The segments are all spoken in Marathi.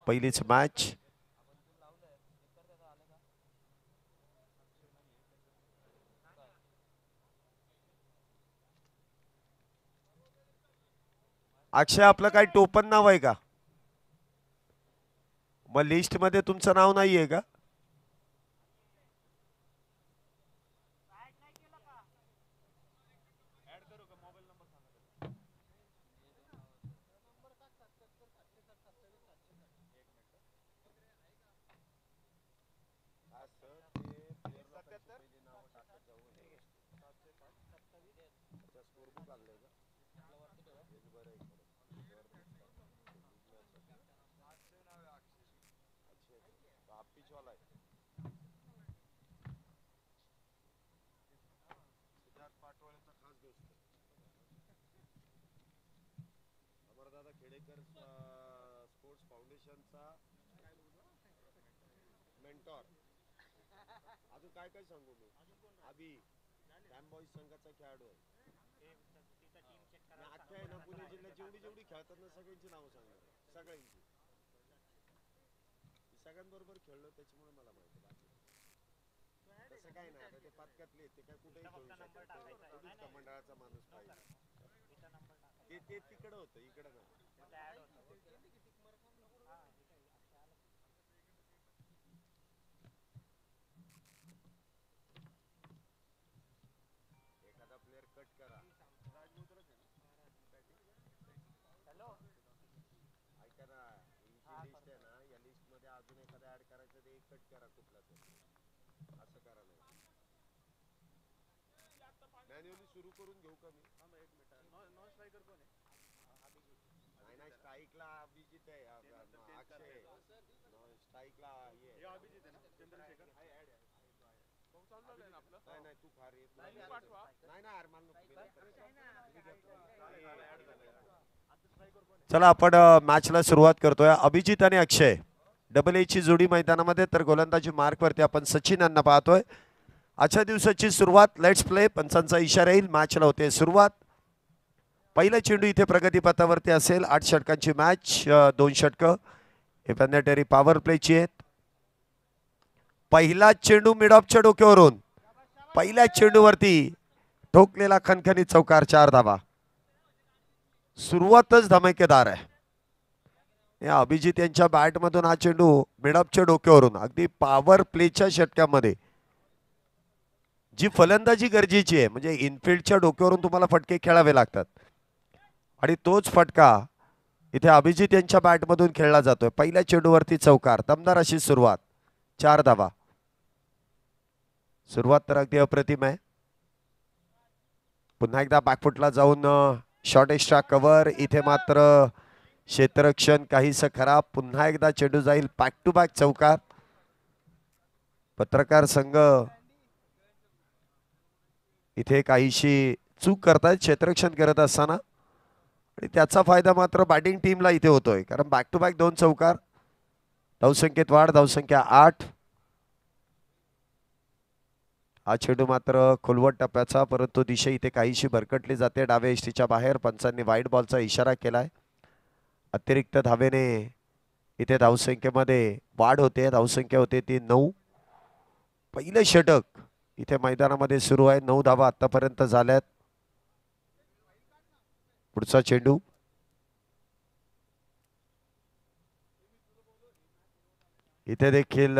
पहिलीच मॅच. अक्षय आपलं काही टोपण नाव आहे का? मग लिस्ट मध्ये तुमचं नाव नाहीये का? अमरदादा खेडेकर स्पोर्ट्स फाउंडेशनचा मेंटॉर. अजून काय काय सांगू मी? अभि डॅम बॉईज संघाचा खेळाडू आहे. अख्ख्या आहे ना पुणे जिल्ह्यात जेवढी जेवढी खेळतात ना सगळ्यांची नावं सांगणार. सगळ्यांची. सगळ्यांबरोबर खेळलो त्याच्यामुळे मला माहिती आहे. तसं काय नाही. आता ते पथकातले ते काय कुठेही खेळू शकतात. मंडळाचा माणूस पाहिजे. ते तिकडं होतं इकडं नाही. एखादा प्लेअर कट करा. ऐका ना, ही लिस्ट आहे ना, या लिस्ट मध्ये अजून एखादा ऍड करायचं ते कट करा कुठला तरी. असं करा नाही. मॅन्युअली सुरू करून घेऊ का मी? एक मिनिट. नॉन स्ट्रायकर कोण आहे? नाही नाही, स्ट्राईकला अभिजित आहे. अक्षय स्ट्राईकला हे अभिजित आहे ना, चंद्रशेखर. नाही नाही, तू फार नाही ना अरमान. चला आपण मॅचला सुरुवात करतोय. अभिजित आणि अक्षय डबल ए ची जोडी मैदानामध्ये, तर गोलंदाजी मार्क वरती आपण सचिन यांना पाहतोय. आजच्या दिवसाची सुरुवात लेट्स प्ले पंचांचा इशारा येईल. मॅचला होते सुरुवात. पहिला चेंडू इथे प्रगतीपथावरती असेल. 8 षटकांची मॅच, 2 षटकं हे मॅन्डेटरी पॉवर प्लेची आहेत. पहिला चेंडू मिड ऑफच्या डोक्यावरून पहिल्या चेंडूवरती ठोकलेला खणखणीत चौकार, 4 धावा. सुरुवातच धमाकेदार आहे. या अभिजित यांच्या बॅटमधून हा चेंडू मिडअपच्या डोक्यावरून अगदी पॉवर प्लेच्या षटकामध्ये जी फलंदाजी गरजेची आहे, म्हणजे इनफिल्डच्या डोक्यावरून तुम्हाला फटके खेळावे लागतात आणि तोच फटका इथे अभिजित यांच्या बॅटमधून खेळला जातोय. पहिल्या चेंडूवरती चौकार, दमदार अशी सुरुवात, 4 धावा. सुरुवात तर अगदी अप्रतिम आहे. पुन्हा एकदा बॅकफुटला जाऊन शॉर्ट एक्स्ट्रा कव्हर. इथे मात्र क्षेत्ररक्षण काहीसं खराब. पुन्हा एकदा चेंडू जाईल बॅक टू बॅक चौकार. पत्रकार संघ इथे काहीशी चूक करतायत क्षेत्ररक्षण करत असताना, आणि त्याचा फायदा मात्र बॅटिंग टीमला इथे होतोय, कारण बॅक टू बॅक 2 चौकार. धावसंख्येत वाढ, धावसंख्या 8. हा चेंडू मात्र खोलवट टप्प्याचा, परंतु दिशा इथे काहीशी भरकटली जाते डाव्या यष्टीच्या बाहेर. पंचांनी वाईट बॉलचा इशारा केलाय. अतिरिक्त धावेने इथे धावसंख्येमध्ये वाढ होते. धावसंख्या होते ती 9. पहिलं षटक इथे मैदानामध्ये सुरू आहे. 9 धावा आतापर्यंत झाल्यात. पुढचा चेंडू इथे देखील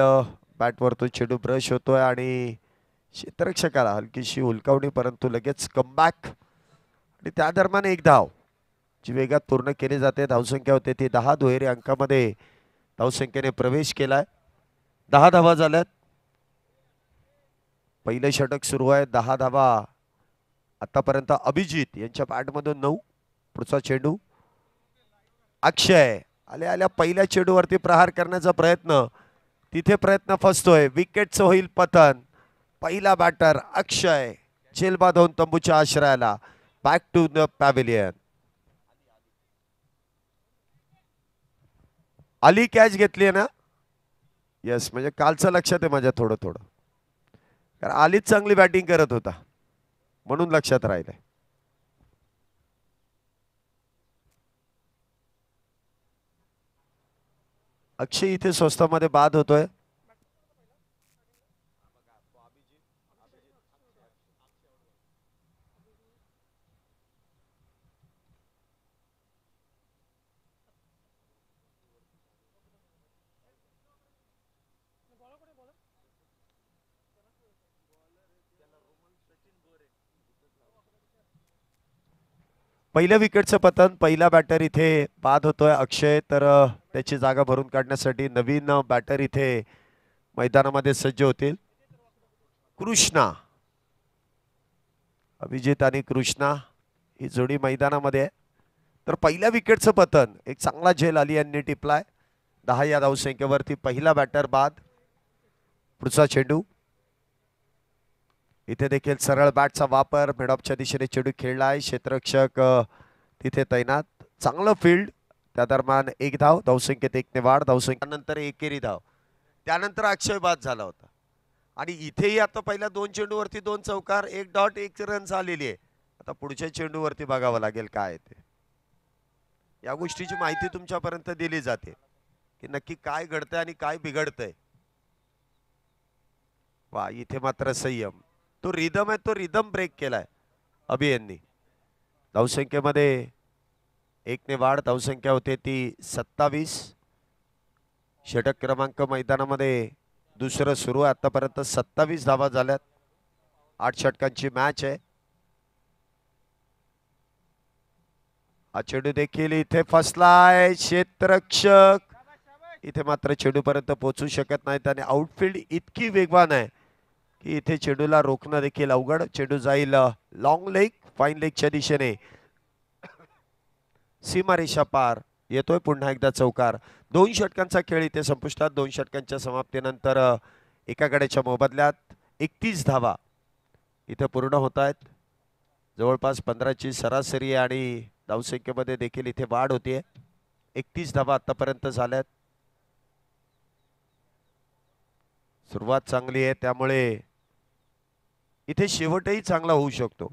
बॅटवर तो चेंडू ब्रश होतोय आणि क्षेत्ररक्षकाला हलकीशी उलकावणी, परंतु लगेच कमबॅक आणि त्या दरम्यान 1 धाव जी वेगात पूर्ण केली जाते. धावसंख्या होते ती 10. दुहेरी अंकामध्ये धावसंख्येने प्रवेश केलाय. 10 धावा झाल्यात. पहिलं षटक सुरू आहे. 10 धावा आतापर्यंत अभिजित यांच्या बॅटमधून 9. पुढचा चेंडू अक्षय आल्या आल्या पहिल्या चेंडूवरती प्रहार करण्याचा प्रयत्न, तिथे प्रयत्न फसतोय. विकेटचं होईल पतन. पहिला बॅटर अक्षय झेल बांधून तंबूच्या आश्रयाला. Back to the pavilion. आली कॅच घेतली ना? यस, म्हणजे कालचं लक्षात आहे माझ्या थोडं थोडं, कारण आलीच चांगली बॅटिंग करत होता म्हणून लक्षात राहिलंय. अक्षय इथे स्वस्तामध्ये बाद होतोय. पहिल्या विकेटचं पतन. पहिला बॅटर इथे बाद होतोय अक्षय. तर त्याची जागा भरून काढण्यासाठी नवीन बॅटर इथे मैदानामध्ये सज्ज होतील. कृष्णा, अभिजित आणि कृष्णा ही जोडी मैदानामध्ये आहे. तर पहिल्या विकेटचं पतन. एक चांगला झेल आली यांनी टिपलाय. 10 या धावसंख्येवरती पहिला बॅटर बाद. पुढचा चेंडू. इथे देखील सरळ बॅटचा वापर. मिडऑफच्या दिशेने चेंडू खेळलाय. क्षेत्ररक्षक तिथे तैनात. चांगलं फील्ड. त्या दरम्यान एक धाव. धावसंख्येत 1 ने वाढ. धावसंख्येनंतर एकेरी धाव. त्यानंतर अक्षय बाद झाला होता. आणि इथेही आता पहिल्या 2 चेंडूवरती 2 चौकार, 1 डॉट 1 रन झालेली आहे. आता पुढच्या चेंडूवरती बघावं लागेल काय ते. या गोष्टीची माहिती तुमच्यापर्यंत दिली जाते की नक्की काय घडतंय आणि काय बिघडतंय. वा, इथे मात्र संयम. तो रिदम आहे, तो रिदम ब्रेक केलाय अभि यांनी. धावसंख्येमध्ये 1 ने वाढ. धावसंख्या होते ती 27. षटक क्रमांक मैदानामध्ये दुसरं सुरू आहे. आतापर्यंत 27 धावा झाल्यात. 8 षटकांची मॅच आहे. हा चेंडू देखील इथे फसलाय. क्षेत्ररक्षक इथे मात्र चेंडूपर्यंत पोहोचू शकत नाहीत आणि आउटफील्ड इतकी वेगवान आहे की इथे चेंडूला रोखणं देखील अवघड. चेंडू जाईल लॉंग लेग, फाईन लेगच्या दिशेने. सीमारेषा पार. येतोय पुन्हा एकदा चौकार. 2 षटकांचा खेळ इथे संपुष्टात. 2 षटकांच्या समाप्तीनंतर एका गड्याच्या मोबदल्यात 31 धावा इथे पूर्ण होत आहेत. जवळपास 15ची सरासरी आहे आणि धावसंख्येमध्ये देखील इथे वाढ होतीये. 31 धावा आतापर्यंत झाल्यात. सुरुवात चांगली आहे, त्यामुळे इथे शेवटही चांगला होऊ शकतो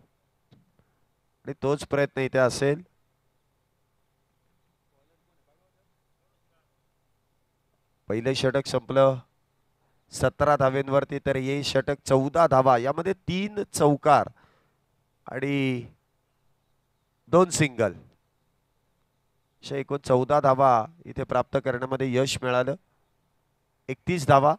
आणि तोच प्रयत्न इथे असेल. पहिले षटक संपलं 17 धावेंवरती. तर हे षटक 14 धावा. यामध्ये 3 चौकार आणि 2 सिंगल. अशा एकूण 14 धावा इथे प्राप्त करण्यामध्ये यश मिळालं. 31 धावा.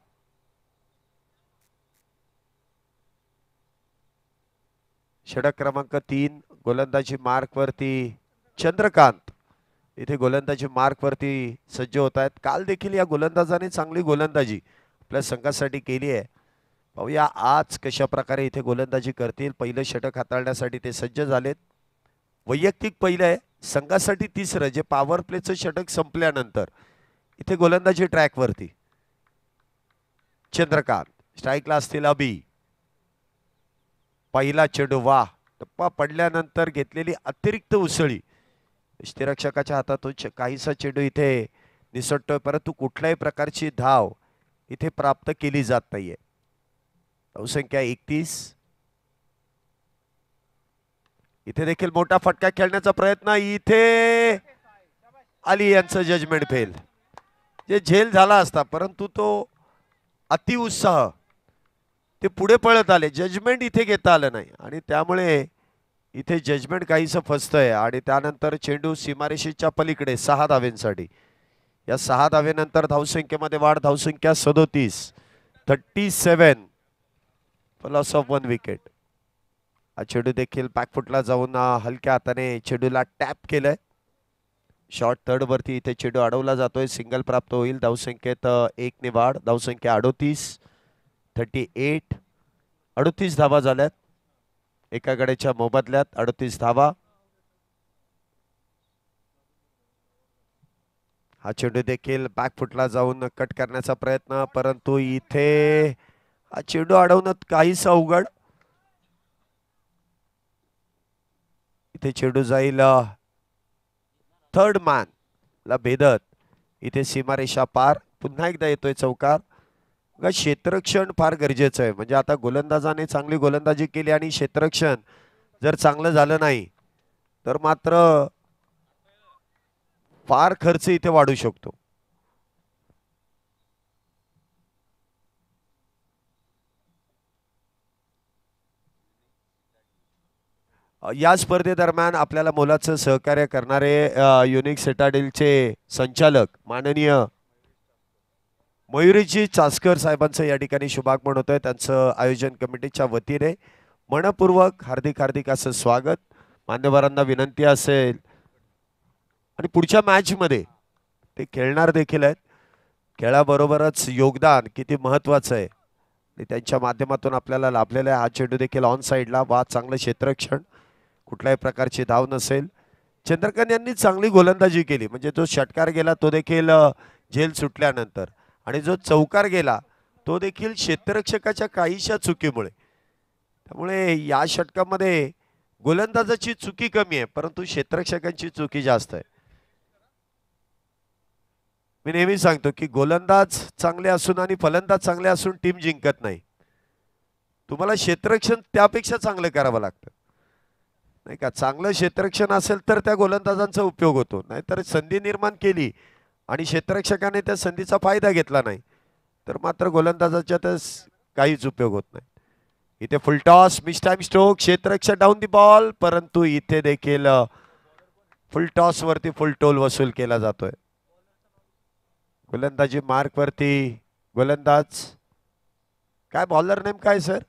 षटक क्रमांक 3 गोलंदाजी मार्क वरती चंद्रकांत इथे गोलंदाजी मार्क वरती सज्ज होत आहेत. काल देखील या गोलंदाजाने चांगली गोलंदाजी आपल्या संघासाठी केली आहे. पाहूया आज कशा प्रकारे इथे गोलंदाजी करतील. पहिलं षटक हाताळण्यासाठी ते सज्ज झालेत. वैयक्तिक पहिलं आहे, संघासाठी तिसरं, जे पॉवर प्लेचं षटक संपल्यानंतर इथे गोलंदाजी ट्रॅक वरती. चंद्रकांत स्ट्राईकला असतील अभि. पहिला चेंडू. वा, टप्पा पडल्यानंतर घेतलेली अतिरिक्त उसळी. यष्टिरक्षकाच्या हातातून काहीसा चेंडू इथे निसटतोय, परंतु कुठल्याही प्रकारची धाव इथे प्राप्त केली जात नाहीये. धावसंख्या 31. इथे देखील मोठा फटका खेळण्याचा प्रयत्न. इथे अली यांचं जजमेंट फेल. जे झेल झाला असता, परंतु तो अतिउत्साह ते पुढे पळत आले. जजमेंट इथे घेता आलं नाही आणि त्यामुळे इथे जजमेंट काहीसं फसतंय. आणि त्यानंतर चेंडू सीमारेषेच्या पलीकडे 6 धावेंसाठी. या 6 धावेनंतर धावसंख्येमध्ये वाढ. धावसंख्या 37. 37 फॉर लॉस ऑफ 1 विकेट. हा चेंडू देखील बॅकफुटला जाऊन हलक्या हाताने चेंडूला टॅप केलंय. शॉर्ट थर्ड वरती इथे चेंडू अडवला जातोय. सिंगल प्राप्त होईल. धावसंख्येत 1 ने वाढ. धावसंख्या 38. 38. 38 धावा झाल्यात एका गड्याच्या मोबदल्यात. 38 धावा. हा चेंडू देखील बॅकफुटला जाऊन कट करण्याचा प्रयत्न, परंतु इथे हा चेंडू अडवणं काहीच अवघड. इथे चेंडू जाईल थर्ड मॅन ला भेदत. इथे सीमारेषा पार. पुन्हा एकदा येतोय चौकार. क्षेत्ररक्षण फार गरजेचं आहे. म्हणजे आता गोलंदाजाने चांगली गोलंदाजी केली आणि क्षेत्ररक्षण जर चांगलं झालं नाही तर मात्र फार खर्च इथे वाढू शकतो. या स्पर्धेदरम्यान आपल्याला मोलाचं सहकार्य करणारे युनिक सिटाडेलचे संचालक माननीय मयुरीजी चास्कर साहेबांचं या ठिकाणी शुभागमन होतंय. त्यांचं आयोजन कमिटीच्या वतीने मनपूर्वक हार्दिक हार्दिक असं स्वागत. मान्यवरांना विनंती असेल आणि पुढच्या मॅच मध्ये ते खेळणार देखील आहेत. खेळाबरोबरच योगदान किती महत्वाचं आहे आणि त्यांच्या माध्यमातून आपल्याला लाभलेला आहे. हा चेंडू देखील ऑन साइडला, वा चांगलं क्षेत्ररक्षण, कुठल्याही प्रकारची धाव नसेल. चंद्रकांत यांनी चांगली गोलंदाजी केली, म्हणजे जो षटकार गेला तो देखील झेल सुटल्यानंतर, आणि जो चौकार गेला तो देखील क्षेत्ररक्षकाच्या काहीशा चुकीमुळे. त्यामुळे या षटकामध्ये गोलंदाजाची चुकी कमी आहे परंतु क्षेत्ररक्षकांची चुकी जास्त आहे. मी नेहमी सांगतो की गोलंदाज चांगले असून आणि फलंदाज चांगले असून टीम जिंकत नाही. तुम्हाला क्षेत्ररक्षण त्यापेक्षा चांगलं करावं लागतं, नाही का. चांगलं क्षेत्ररक्षण असेल तर त्या गोलंदाजांचा उपयोग होतो, नाहीतर संधी निर्माण केली आणि क्षेत्ररक्षकाने त्या संधीचा फायदा घेतला नाही तर मात्र गोलंदाजाच्या तर काहीच उपयोग होत नाही. इथे full toss, miss time stroke, क्षेत्ररक्षक डाऊन दी बॉल, परंतु इथे देखील फुल टॉस वरती फुल टोल वसूल केला जातोय. गोलंदाजी मार्क वरती गोलंदाज, काय बॉलर नेम काय सर?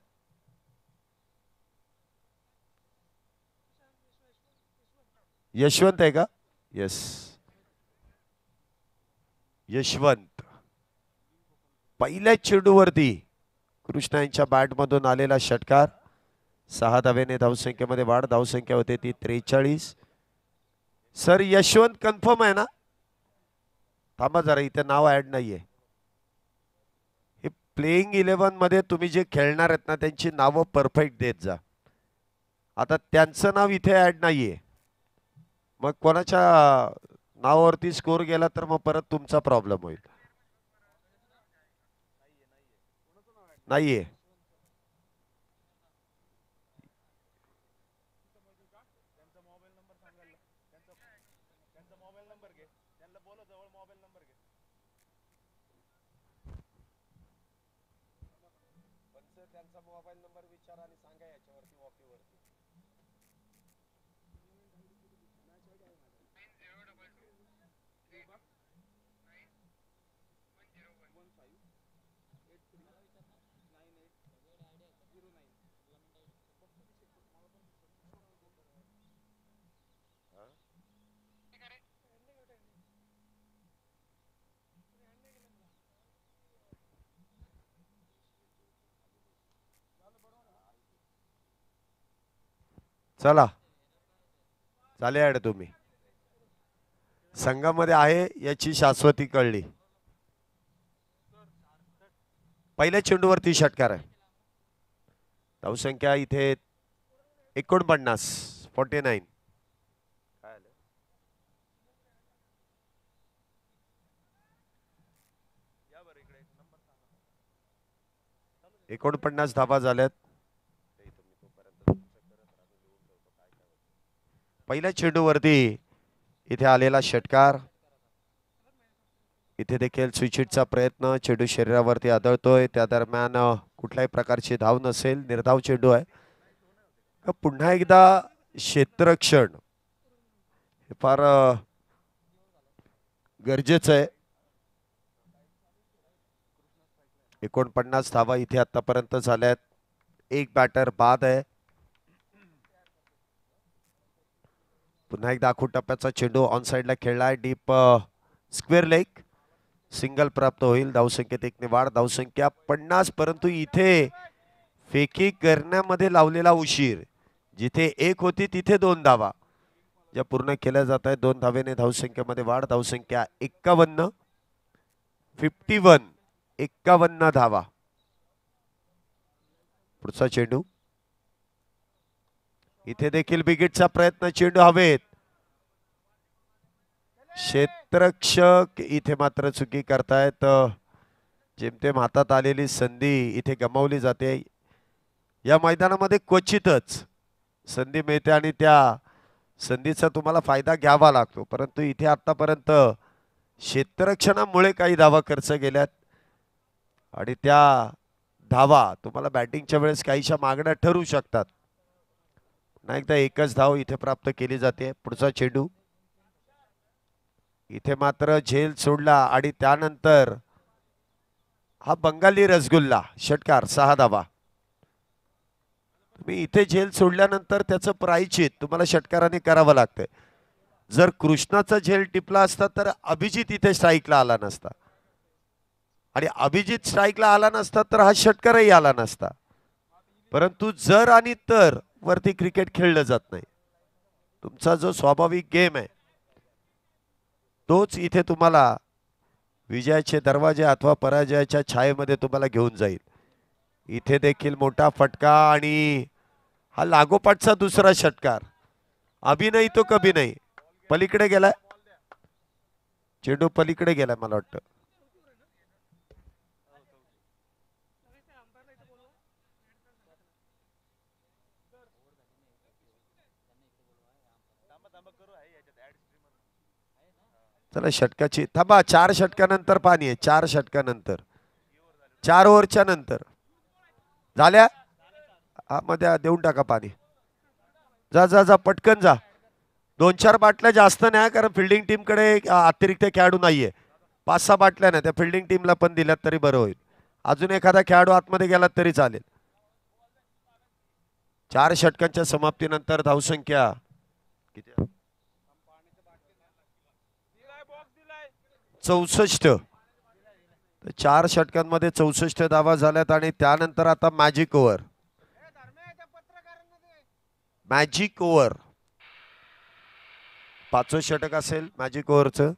यशवंत आहे का? येस, यशवंत. पहिल्या चेंडूवरती कृष्णा यांच्या बॅटमधून आलेला षटकार. 6 धावेने धावसंख्येमध्ये वाढ. धावसंख्या होते ती 43. सर यशवंत कन्फर्म आहे ना? थांबा जरा, इथे नाव ऍड नाहीये. हे प्लेइंग 11 मध्ये तुम्ही जे खेळणार आहेत ना त्यांची नावं परफेक्ट देत जा. आता त्यांचं नाव इथे ऍड नाहीये, मग कोणाच्या नावावरती स्कोर गेला तर मग परत तुमचा प्रॉब्लेम होईल. नाहीये. त्यांचा मोबाईल नंबर विचारा आणि सांगा याच्यावरती वॉकीवरती. चला चाले ऍड. तुम्ही संघामध्ये आहे याची शाश्वती कळली. पहिल्या चेंडूवरती षटकार आहे. धावसंख्या इथे 49, 49. 49 धावा झाल्यात. पहिल्या चेंडूवरती इथे आलेला षटकार. इथे देखील स्विचिटचा प्रयत्न, चेंडू शरीरावरती आदळतोय, त्या दरम्यान कुठल्याही प्रकारची धाव नसेल. निर्धाव चेंडू आहे. पुन्हा एकदा क्षेत्ररक्षण हे फार गरजेचं आहे. 49 धावा इथे आतापर्यंत झाल्यात. एक बॅटर बाद आहे. पुन्हा एकदा आखूड टप्प्याचा चेंडू ऑन साइडला खेळलाय. डीप स्क्वेअर लेग, सिंगल प्राप्त होईल. धावसंख्येत 1 ने वाढ. धावसंख्या 50, परंतु इथे फेकी करण्यामध्ये लावलेला उशीर. जिथे 1 होती तिथे 2 धावा ज्या पूर्ण केल्या जात आहेत. 2 धावेने धावसंख्येमध्ये वाढ. धावसंख्या 51, 51 धावा. पुढचा चेंडू. इथे देखील बिगिटचा प्रयत्न, चेंडू हवेत. क्षेत्ररक्षक इथे मात्र चुकी करतायत. जेमतेम हातात आलेली संधी इथे गमावली जाते. या मैदानामध्ये क्वचितच संधी मिळते आणि त्या संधीचा तुम्हाला फायदा घ्यावा लागतो, परंतु इथे आतापर्यंत क्षेत्ररक्षणामुळे काही धावा खर्च गेल्यात आणि त्या धावा तुम्हाला बॅटिंगच्या वेळेस काहीशा मागण्या ठरू शकतात. नाही एकदा एकच धाव इथे प्राप्त केली जाते. पुढचा चेंडू इथे मात्र झेल सोडला आणि त्यानंतर हा बंगाली रसगुल्ला षटकार 6 धावा. तुम्ही इथे झेल सोडल्यानंतर त्याचं प्रायश्चित तुम्हाला षटकाराने करावं लागतंय. जर कृष्णाचा झेल टिपला असता तर अभिजित इथे स्ट्राईकला आला नसता आणि अभिजित स्ट्राईकला आला नसता तर हा षटकारही आला नसता. परंतु जर आणि तर वरती क्रिकेट खेळलं जात नाही. तुमचा जो स्वाभाविक गेम आहे तोच इथे तुम्हाला विजयाचे दरवाजे अथवा पराजयाच्या छायेमध्ये तुम्हाला घेऊन जाईल. इथे देखील मोठा फटका आणि हा लागोपाठचा दुसरा षटकार. अभी नाही तो कभी नाही. पलीकडे गेलाय चेंडू, पलीकडे गेलाय मला वाटतं. चला षटकाची थांबा. 4 षटकानंतर पाणी आहे. 4 षटकानंतर 4 ओव्हरच्या नंतर झाल्या. हा मध्ये देऊन टाका पाणी. जा जा जा पटकन जा. 2-4 बाटल्या जास्त नाही कारण फिल्डिंग टीमकडे अतिरिक्त खेळाडू नाहीये. 5-6 बाटल्या नाही त्या फिल्डिंग टीमला पण दिल्यात तरी बरं होईल. अजून एखादा खेळाडू आतमध्ये गेला तरी चालेल. 4 षटकांच्या समाप्तीनंतर धावसंख्या किती 64. 4 षटकांमध्ये 64 धावा झाल्यात आणि त्यानंतर आता मॅजिक ओव्हर. मॅजिक ओव्हर 5वं षटक असेल मॅजिक ओव्हरचं.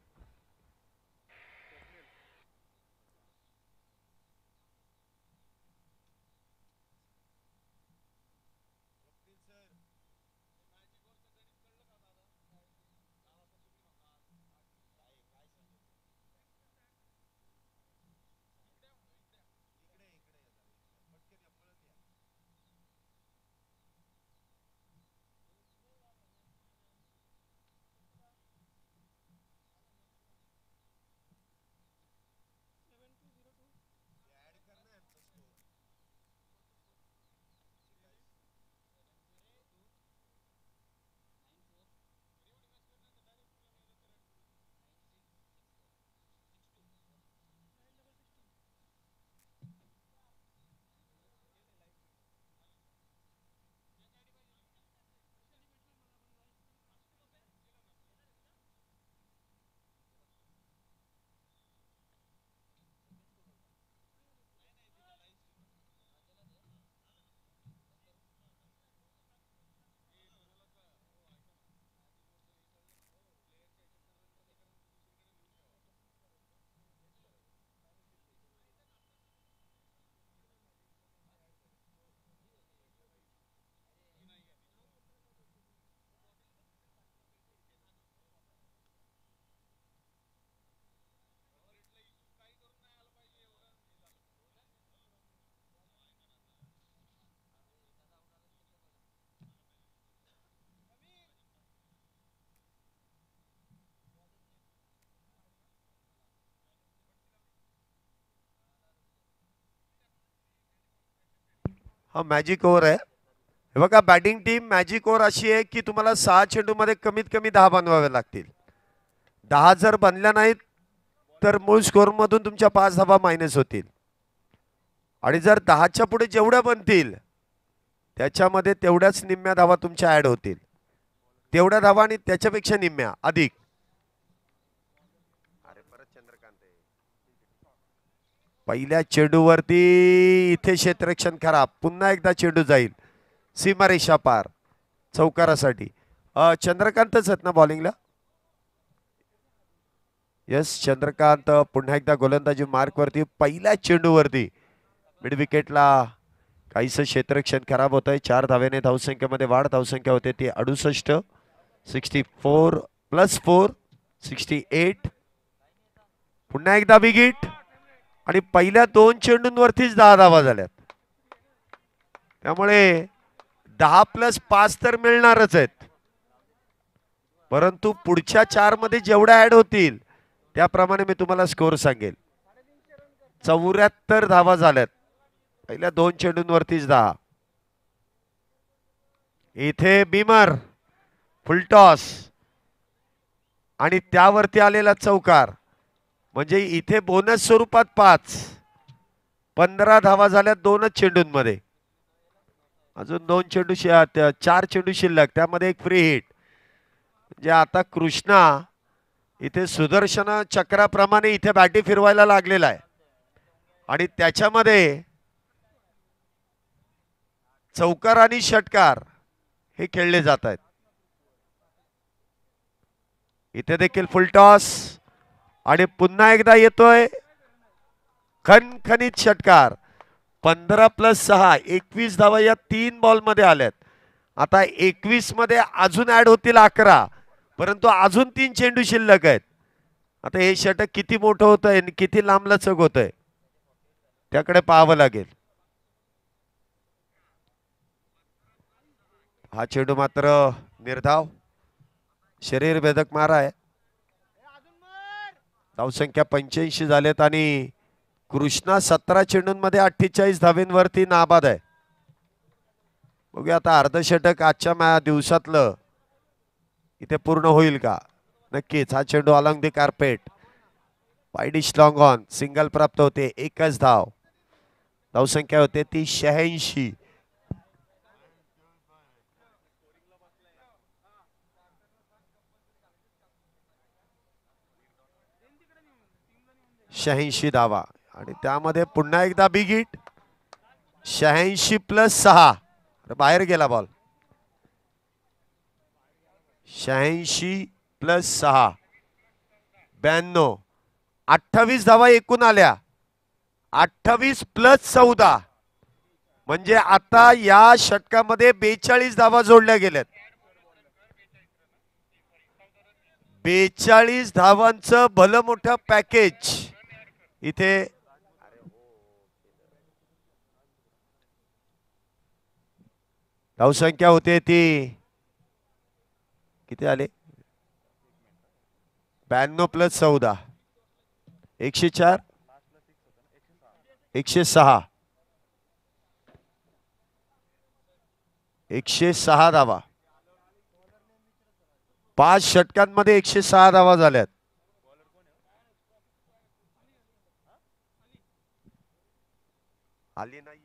हा मॅजिक ओव्हर आहे. हे बघा बॅटिंग टीम मॅजिक ओव्हर अशी आहे की तुम्हाला 6 चेंडूमध्ये कमीत कमी 10 बनवावे लागतील. 10 जर बनल्या नाहीत तर मूळ स्कोअरमधून तुमच्या 5 धावा मायनस होतील आणि जर 10च्या पुढे जेवढ्या बनतील त्याच्यामध्ये तेवढ्याच निम्म्या धावा तुमच्या ऍड होतील. तेवढ्या धावा आणि त्याच्यापेक्षा निम्म्या अधिक. पहिल्या चेंडूवरती इथे क्षेत्ररक्षण खराब. पुन्हा एकदा चेंडू जाईल सीमारेषा पार चौकारासाठी. चंद्रकांतच आहेत ना बॉलिंगला. यस चंद्रकांत पुन्हा एकदा गोलंदाजी मार्कवरती. पहिल्या चेंडूवरती मिड विकेटला काहीसं क्षेत्ररक्षण खराब होत आहे. 4 धावेने धावसंख्येमध्ये वाढ. धावसंख्या होते ती 68. 64 + 4 68. पुन्हा एकदा बिगिट आणि पहिल्या 2 चेंडूंवरतीच 10 धावा झाल्यात. त्यामुळे 10 + 5 तर मिळणारच आहेत परंतु पुढच्या 4 मध्ये जेवढ्या ऍड होतील त्याप्रमाणे मी तुम्हाला स्कोअर सांगेल. 74 धावा झाल्यात पहिल्या 2 चेंडूंवरतीच 10. इथे बिमर फुलटॉस आणि त्यावरती आलेला चौकार, म्हणजे इथे बोनस स्वरूपात 5. 15 धावा झाल्या 2च चेंडूंमध्ये. अजून 2 चेंडू 4 चेंडू शिल्लक, त्यामध्ये एक फ्री हिट. म्हणजे आता कृष्णा इथे सुदर्शन चक्राप्रमाणे इथे बॅटी फिरवायला लागलेला आहे आणि त्याच्यामध्ये चौकार आणि षटकार हे खेळले जात आहेत. इथे देखील फुलटॉस आणि पुन्हा एकदा येतोय खणखणीत षटकार. 15+6 21 धावा या 3 बॉल मध्ये आल्यात. आता 21 मध्ये अजून ऍड होतील 11, परंतु अजून 3 चेंडू शिल्लक आहेत. आता हे षटक किती मोठं होतंय आणि किती लांबलचक होतंय त्याकडे पाहावं लागेल. हा चेंडू मात्र निर्धाव, शरीर भेदक मारा आहे. धावसंख्या 85 झालेत आणि कृष्णा 17 चेंडूंमध्ये 48 धावेंवरती नाबाद आहे. बघूया आता अर्धशतक आजच्या दिवसातलं इथे पूर्ण होईल का. नक्कीच. हा चेंडू along the carpet, widish long on, single प्राप्त होते. 1च धाव. धावसंख्या होते ती 86. धावा आणि त्यामध्ये पुन्हा एकदा बिग हिट. 86+6 बाहेर गेला बॉल. 86+6 92. 28 धावा एकूण आल्या. 28+14 म्हणजे आता या षटकामध्ये 42 धावा जोडल्या गेल्यात. 42 धावांचं भलं मोठं पॅकेज इथे. धावसंख्या होते ती किती आले. 92+14 104 106 106 धावा. 5 षटकांमध्ये 106 धावा झाल्यात. आली नाही.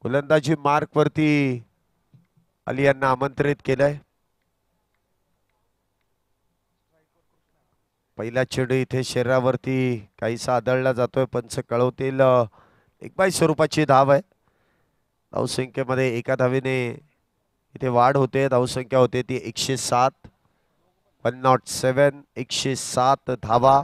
गोलंदाजी मार्क वरती अली यांना आमंत्रित केलंय. पहिला चेंडू इथे शरीरावरती काहीसा आदळला जातोय. पंच कळवतील 1 स्वरूपाची धाव आहे. धावसंख्येमध्ये 1 धावेने इथे वाढ होते. धावसंख्या होते ती 107. 107 107 धावा.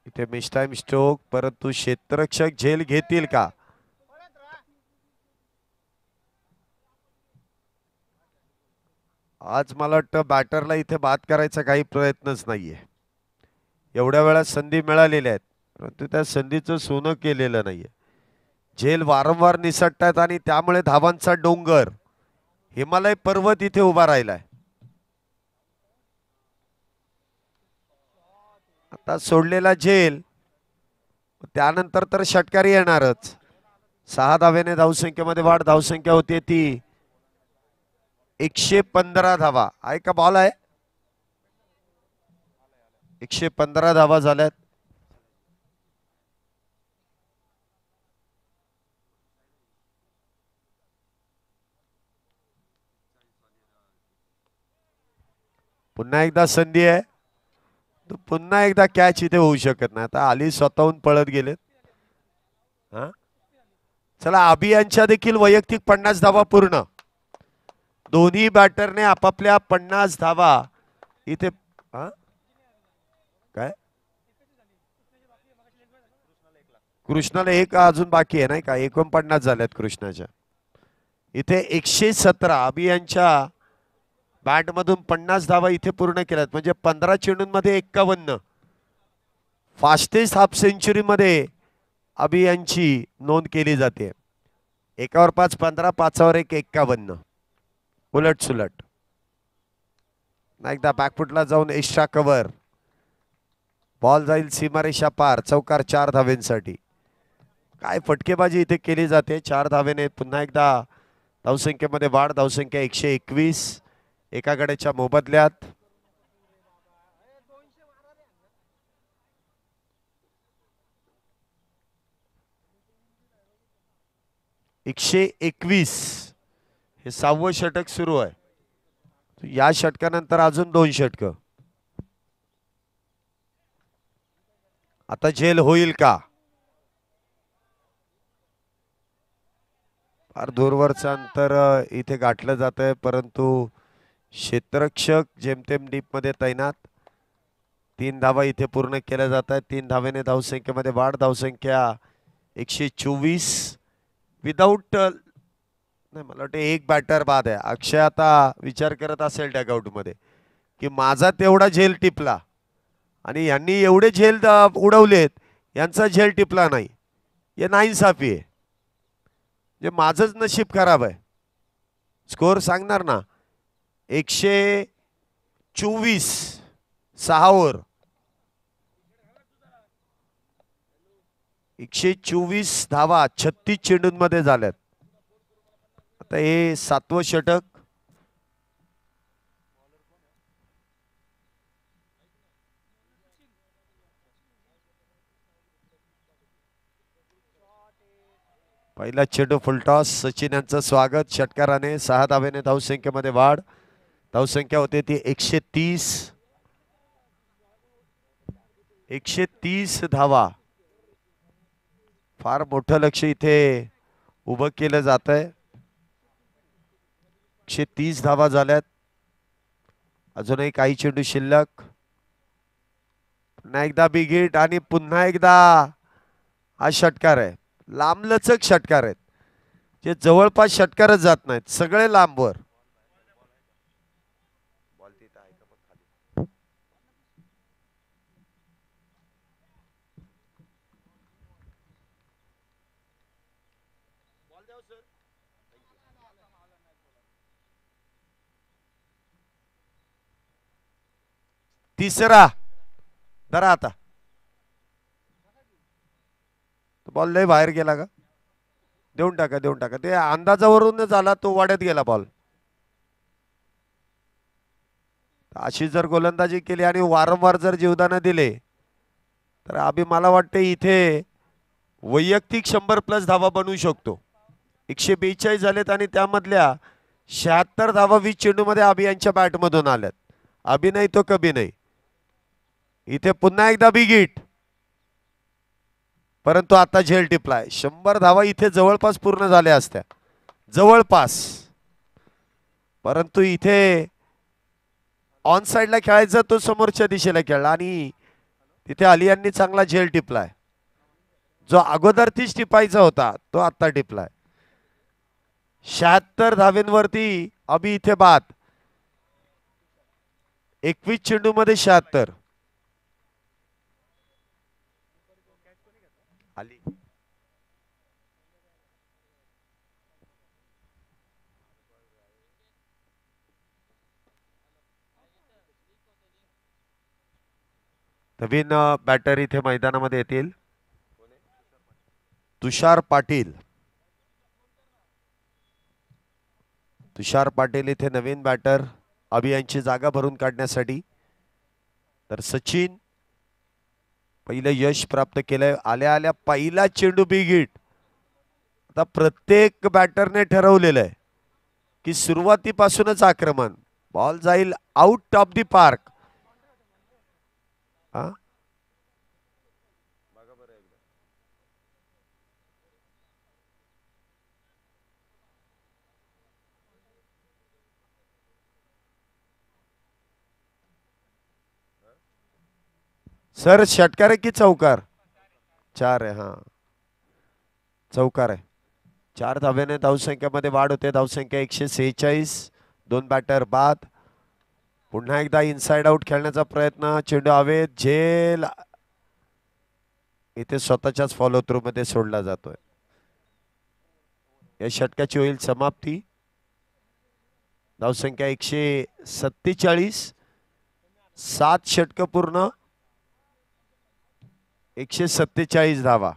इथे मिस टाइम स्ट्रोक, परंतु क्षेत्ररक्षक झेल घेतील का. आज मला वाटतं बॅटरला इथे बाद करायचा काही प्रयत्नच नाहीये. एवढ्या वेळा संधी मिळालेल्या आहेत, परंतु त्या संधीचं सोनं केलेलं नाहीये. झेल वारंवार निसटतात आणि त्यामुळे धावांचा डोंगर, हिमालय पर्वत इथे उभा राहिलाय. आता सोडलेला झेल, त्यानंतर तर षटकारी येणारच. 6 धावेने धावसंख्येमध्ये वाढ. धावसंख्या होती ती 115 धावा. आहे का बॉल आहे. 115 धावा झाल्यात. पुन्हा एकदा संधी आहे. पुन्हा एकदा कॅच इथे होऊ शकत नाही. आता आली स्वतःहून पळत गेलेत. हा चला, अभियांच्या देखील वैयक्तिक 50 धावा पूर्ण. दोन्ही बॅटरने आपापल्या 50 धावा इथे. काय कृष्णाला एक अजून बाकी आहे नाही का. 49 झाल्यात कृष्णाच्या. इथे 117 अभियांच्या बॅट मधून 50 धावा इथे पूर्ण केल्यात. म्हणजे 15 चेंडूंमध्ये 51. फास्टेस्ट हाफ सेंचुरी मध्ये अभियांची नोंद केली जाते. 1वर 5 15, 5वर 1 51. उलट सुलट. एकदा बॅकफुटला जाऊन एक्स्ट्रा कव्हर. बॉल जाईल सीमारेषा पार, चौकार 4 धावेंसाठी. काय फटकेबाजी इथे केली जाते. 4 धावेने पुन्हा एकदा धावसंख्येमध्ये वाढ. धावसंख्या 121 एका गड्याच्या मोबदल्यात. एकशे 21 हे 6वं षटक सुरू आहे. या षटकानंतर अजून 2 षटक. आता झेल होईल का? फार दूरवरचं अंतर इथे गाठलं जात आहे, परंतु क्षेत्ररक्षक जेमतेम डीप मध्ये तैनात. 3 धावा इथे पूर्ण केल्या जात आहेत. 3 धावेने धावसंख्येमध्ये वाढ. धावसंख्या 124 विदाऊट नाही, मला वाटतं एक बॅटर बाद आहे. अक्षय आता विचार करत असेल डगआउट मध्ये की माझा तेवढा झेल टिपला आणि यांनी एवढे झेल उडवलेत, यांचा झेल टिपला नाही. हे नाइंसाफी आहे. जे माझंच नशीब खराब आहे. स्कोर सांगणार ना. 124 6 ओव्हर 124 धावा 36 चेंडूंमध्ये झाल्यात. आता हे 7वं षटक. पहिला चेंडू फुलटॉस. सचिन यांचं स्वागत. षटकाराने 6 धावेने धावसंख्येमध्ये वाढ. धावसंख्या होते ती 130. 130 धावा. फार मोठं लक्ष इथे उभं केलं जात आहे. 130 धावा झाल्यात. अजूनही काही चेंडू शिल्लक. पुन्हा एकदा बिग हिट आणि पुन्हा एकदा हा षटकार आहे. लांबलचक षटकार आहेत, जे जवळपास षटकारच जात नाहीत, सगळे लांबवर. तिसरा धरा. आता बॉल लय बाहेर गेला का? देऊन टाका, देऊन टाका. ते अंदाजावरून झाला, तो वाड्यात गेला बॉल. अशी जर गोलंदाजी केली आणि वारंवार जर जीवदान दिले तर अभि मला वाटते इथे वैयक्तिक 100+ धावा बनवू शकतो. 142 झालेत आणि त्यामधल्या 76 धावा 20 चेंडूमध्ये अभि यांच्या बॅटमधून आल्यात. अभि नाही तो कभी नाही. इथे पुन्हा एकदा बिग हिट, परंतु आता झेल टिपलाय. 100 धावा इथे जवळपास पूर्ण झाल्या असत्या, जवळपास. परंतु इथे ऑन साइडला खेळायचा, तो समोरच्या दिशेला खेळला आणि तिथे अली यांनी चांगला झेल टिपलाय. जो अगोदर तीच टिपायचा होता तो आता टिपलाय. 76 धावेंवरती अभि इथे बाद. 21 चेंडू मध्ये 76. आली नवीन बॅटर इथे मैदानामध्ये येतील. तुषार पाटील. तुषार पाटील इथे नवीन बॅटर अभि यांची जागा भरून काढण्यासाठी. तर सचिन पहिलं यश प्राप्त केलंय. आल्या आल्या पहिला चेंडू बिग हिट. आता प्रत्येक बॅटरने ठरवलेलं आहे की सुरुवातीपासूनच आक्रमण. बॉल जाईल out of the park. Sir षटकार आहे की चौकार? 4 आहे. हा चौकार आहे. 4 धाव्याने धावसंख्येमध्ये वाढ होते. धावसंख्या 146. 2 बॅटर बाद. पुन्हा एकदा इनसाइड आउट खेळण्याचा प्रयत्न. चेंडू हवेत. झेल इथे स्वतःच्याच फॉलो थ्रू मध्ये सोडला जातोय. या षटकाची होईल समाप्ती. धावसंख्या 147. 7 षटक पूर्ण. 147 धावा.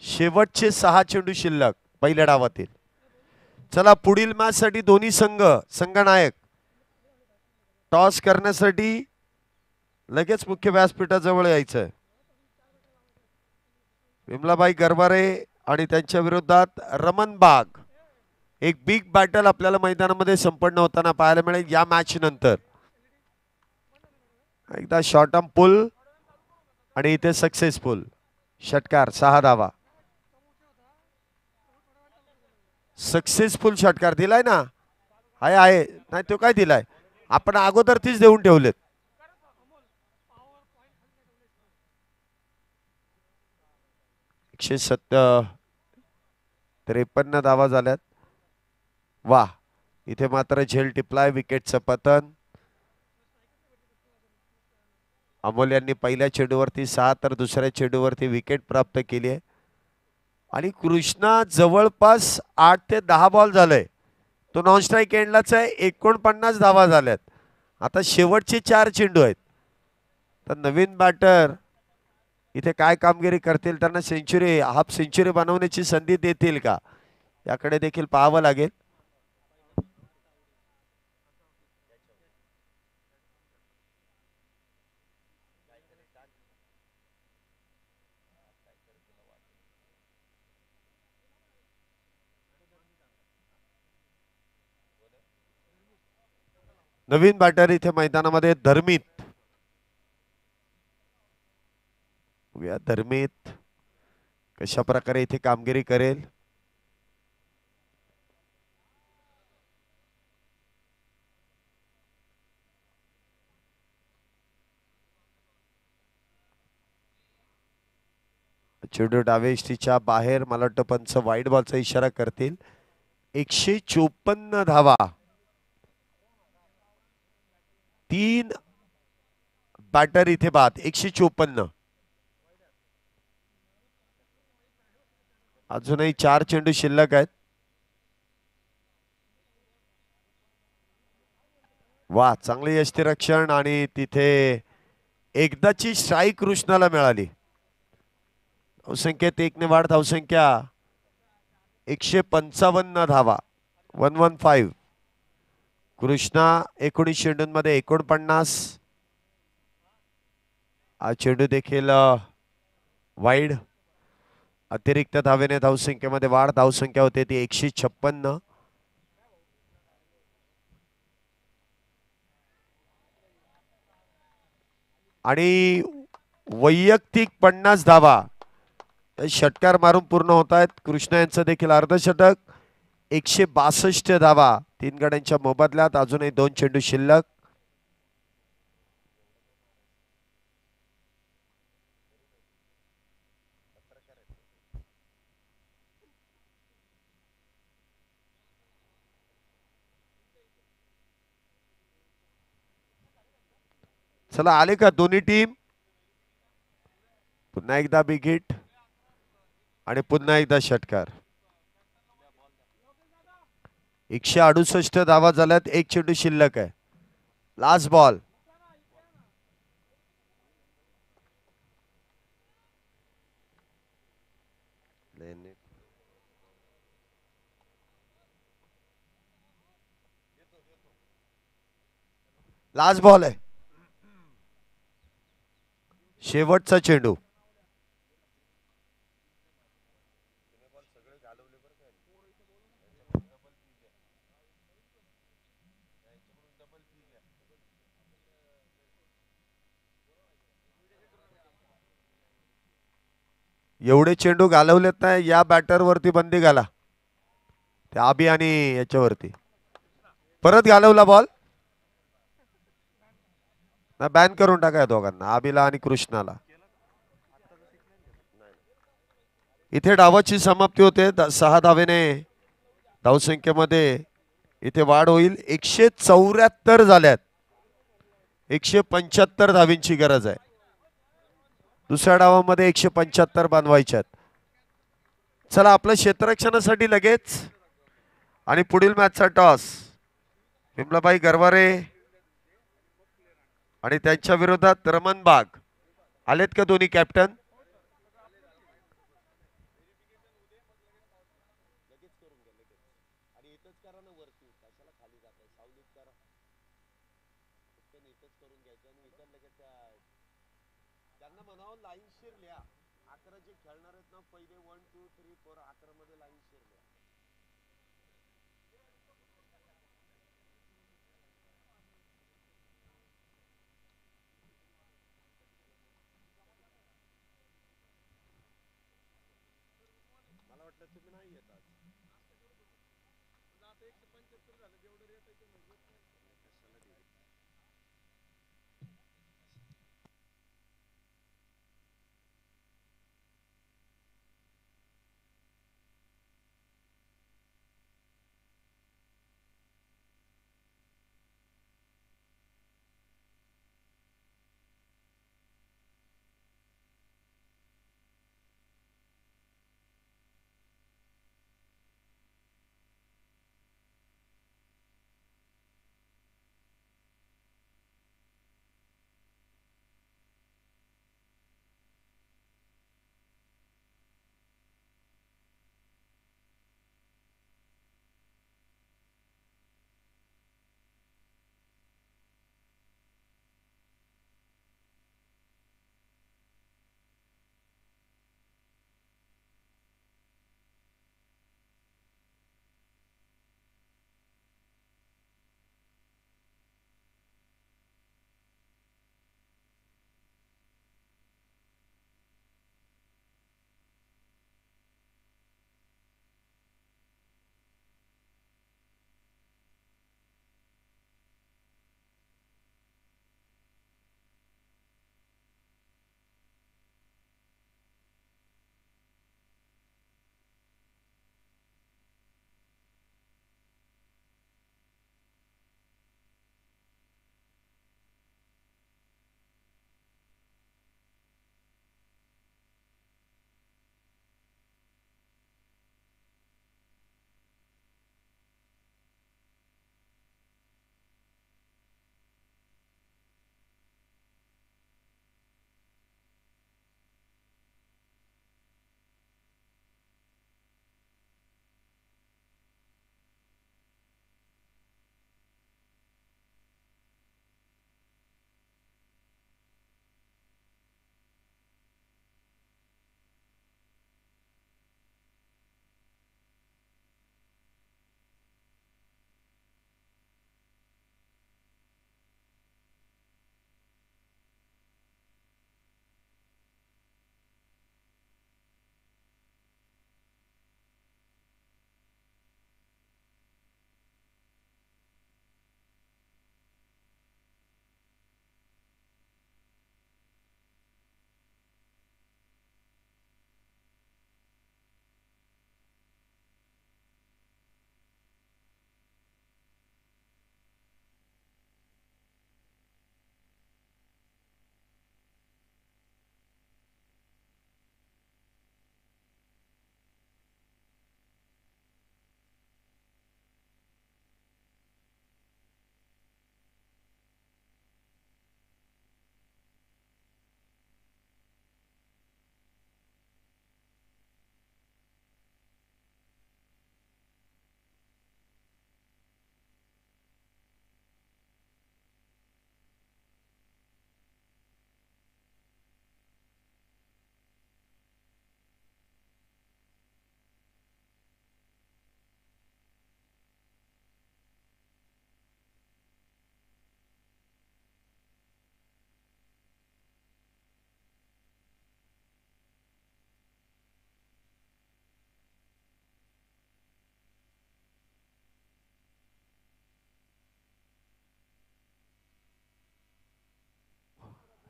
शेवटचे 6 चेंडू शिल्लक पहिल्या डावातील. चला पुढील मॅच साठी दोन्ही संघनायक टॉस करण्यासाठी लगेच मुख्य व्यासपीठाजवळ यायचं. विमलाबाई गरवारे आणि त्यांच्या विरोधात रमन बाग. एक बिग बॅटल आपल्याला मैदानामध्ये संपन्न होताना पाहायला मिळेल या मॅच नंतर. एकदा शॉर्ट आर्म पुल आणि इथे सक्सेसफुल षटकार 6 धावा. सक्सेसफुल षटकार दिलाय ना. आहे नाही तो काय दिलाय आपण अगोदर तीच देऊन ठेवलेत. एकशे 53 धावा झाल्यात. वाह इथे मात्र झेल टिपलाय. विकेटचं पतन. अमोल यांनी पहिल्या चेंडूवरती 6 तर दुसऱ्या चेंडूवरती विकेट प्राप्त केली आहे. आणि कृष्णा जवळपास 8 ते 10 बॉल झालंय. तो नॉन स्ट्राईक एंडलाच आहे. 49 धावा झाल्यात. आता शेवटचे 4 चेंडू आहेत. तर नवीन बॅटर इथे काय कामगिरी करतील. त्यांना सेंचुरी हाफ सेंचुरी बनवण्याची संधी देतील का याकडे देखील पाहावं लागेल. नवीन बॅटर इथे मैदानामध्ये धर्मित. धर्मित कशा प्रकारे इथे कामगिरी करेल. चेंडू डावे इष्टीच्या बाहेर. मला वाटतं पंच वाईड बॉलचा इशारा करतील. 154 धावा. 3 बॅटर इथे बाद. 154. अजूनही 4 चेंडू शिल्लक आहेत. वा चांगले यष्टीरक्षण आणि तिथे एकदाची स्ट्राईक कृष्णाला मिळाली. धावसंख्येत 1 ने वाढ. धावसंख्या 155 धावा. 115. कृष्णा 19 चेंडूंमध्ये 49. हा चेंडू देखील वाईड. अतिरिक्त धावेने धावसंख्येमध्ये वाढ. धावसंख्या होते ती 156. आणि वैयक्तिक 50 धावा षटकार मारून पूर्ण होत आहेत. कृष्णा यांचं देखील अर्धशतक. 162 धावा 3 गड्यांच्या मोबदल्यात. अजूनही 2 चेंडू शिल्लक. चला आले का दोन्ही टीम. पुन्हा एकदा बिग हिट आणि पुन्हा एकदा षटकार. 168 धावा झाल्यात. 1 चेंडू शिल्लक आहे. Last ball. लास्ट बॉल आहे. शेवटचा चेंडू. एवढे चेंडू घालवलेत नाही. या बॅटर वरती बंदी घाला. त्या आबी आणि याच्यावरती परत घालवला बॉल ना. बॅन करून टाका या दोघांना, आबीला आणि कृष्णाला. इथे डावाची समाप्ती होते. 6 धावेने धावसंख्येमध्ये इथे वाढ होईल. 174 झाल्यात. 175 धावींची गरज आहे. दुसऱ्या डावामध्ये 175 बांधवायच्यात. चला आपल्या क्षेत्ररक्षणासाठी लगेच आणि पुढील मॅचचा टॉस विमलाबाई गरवारे आणि त्यांच्या विरोधात रमन बाग. आलेत का दोन्ही कॅप्टन?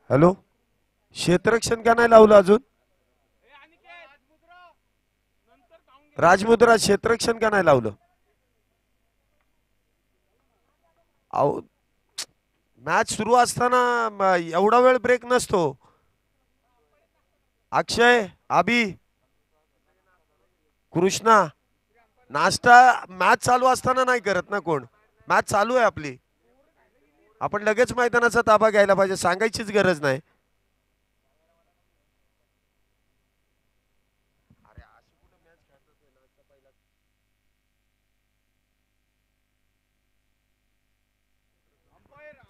हॅलो, क्षेत्ररक्षण का नाही लावलं अजून? राजमुद्रा क्षेत्ररक्षण का नाही लावलं? अहो, मॅच सुरू असताना एवढा वेळ ब्रेक नसतो. अक्षय, आबी, कृष्णा, नाश्ता मॅच चालू असताना नाही करत ना कोण. मॅच चालू आहे आपली, आपण लगेच मैदानाचा ताबा घ्यायला पाहिजे, सांगायचीच गरज नाही.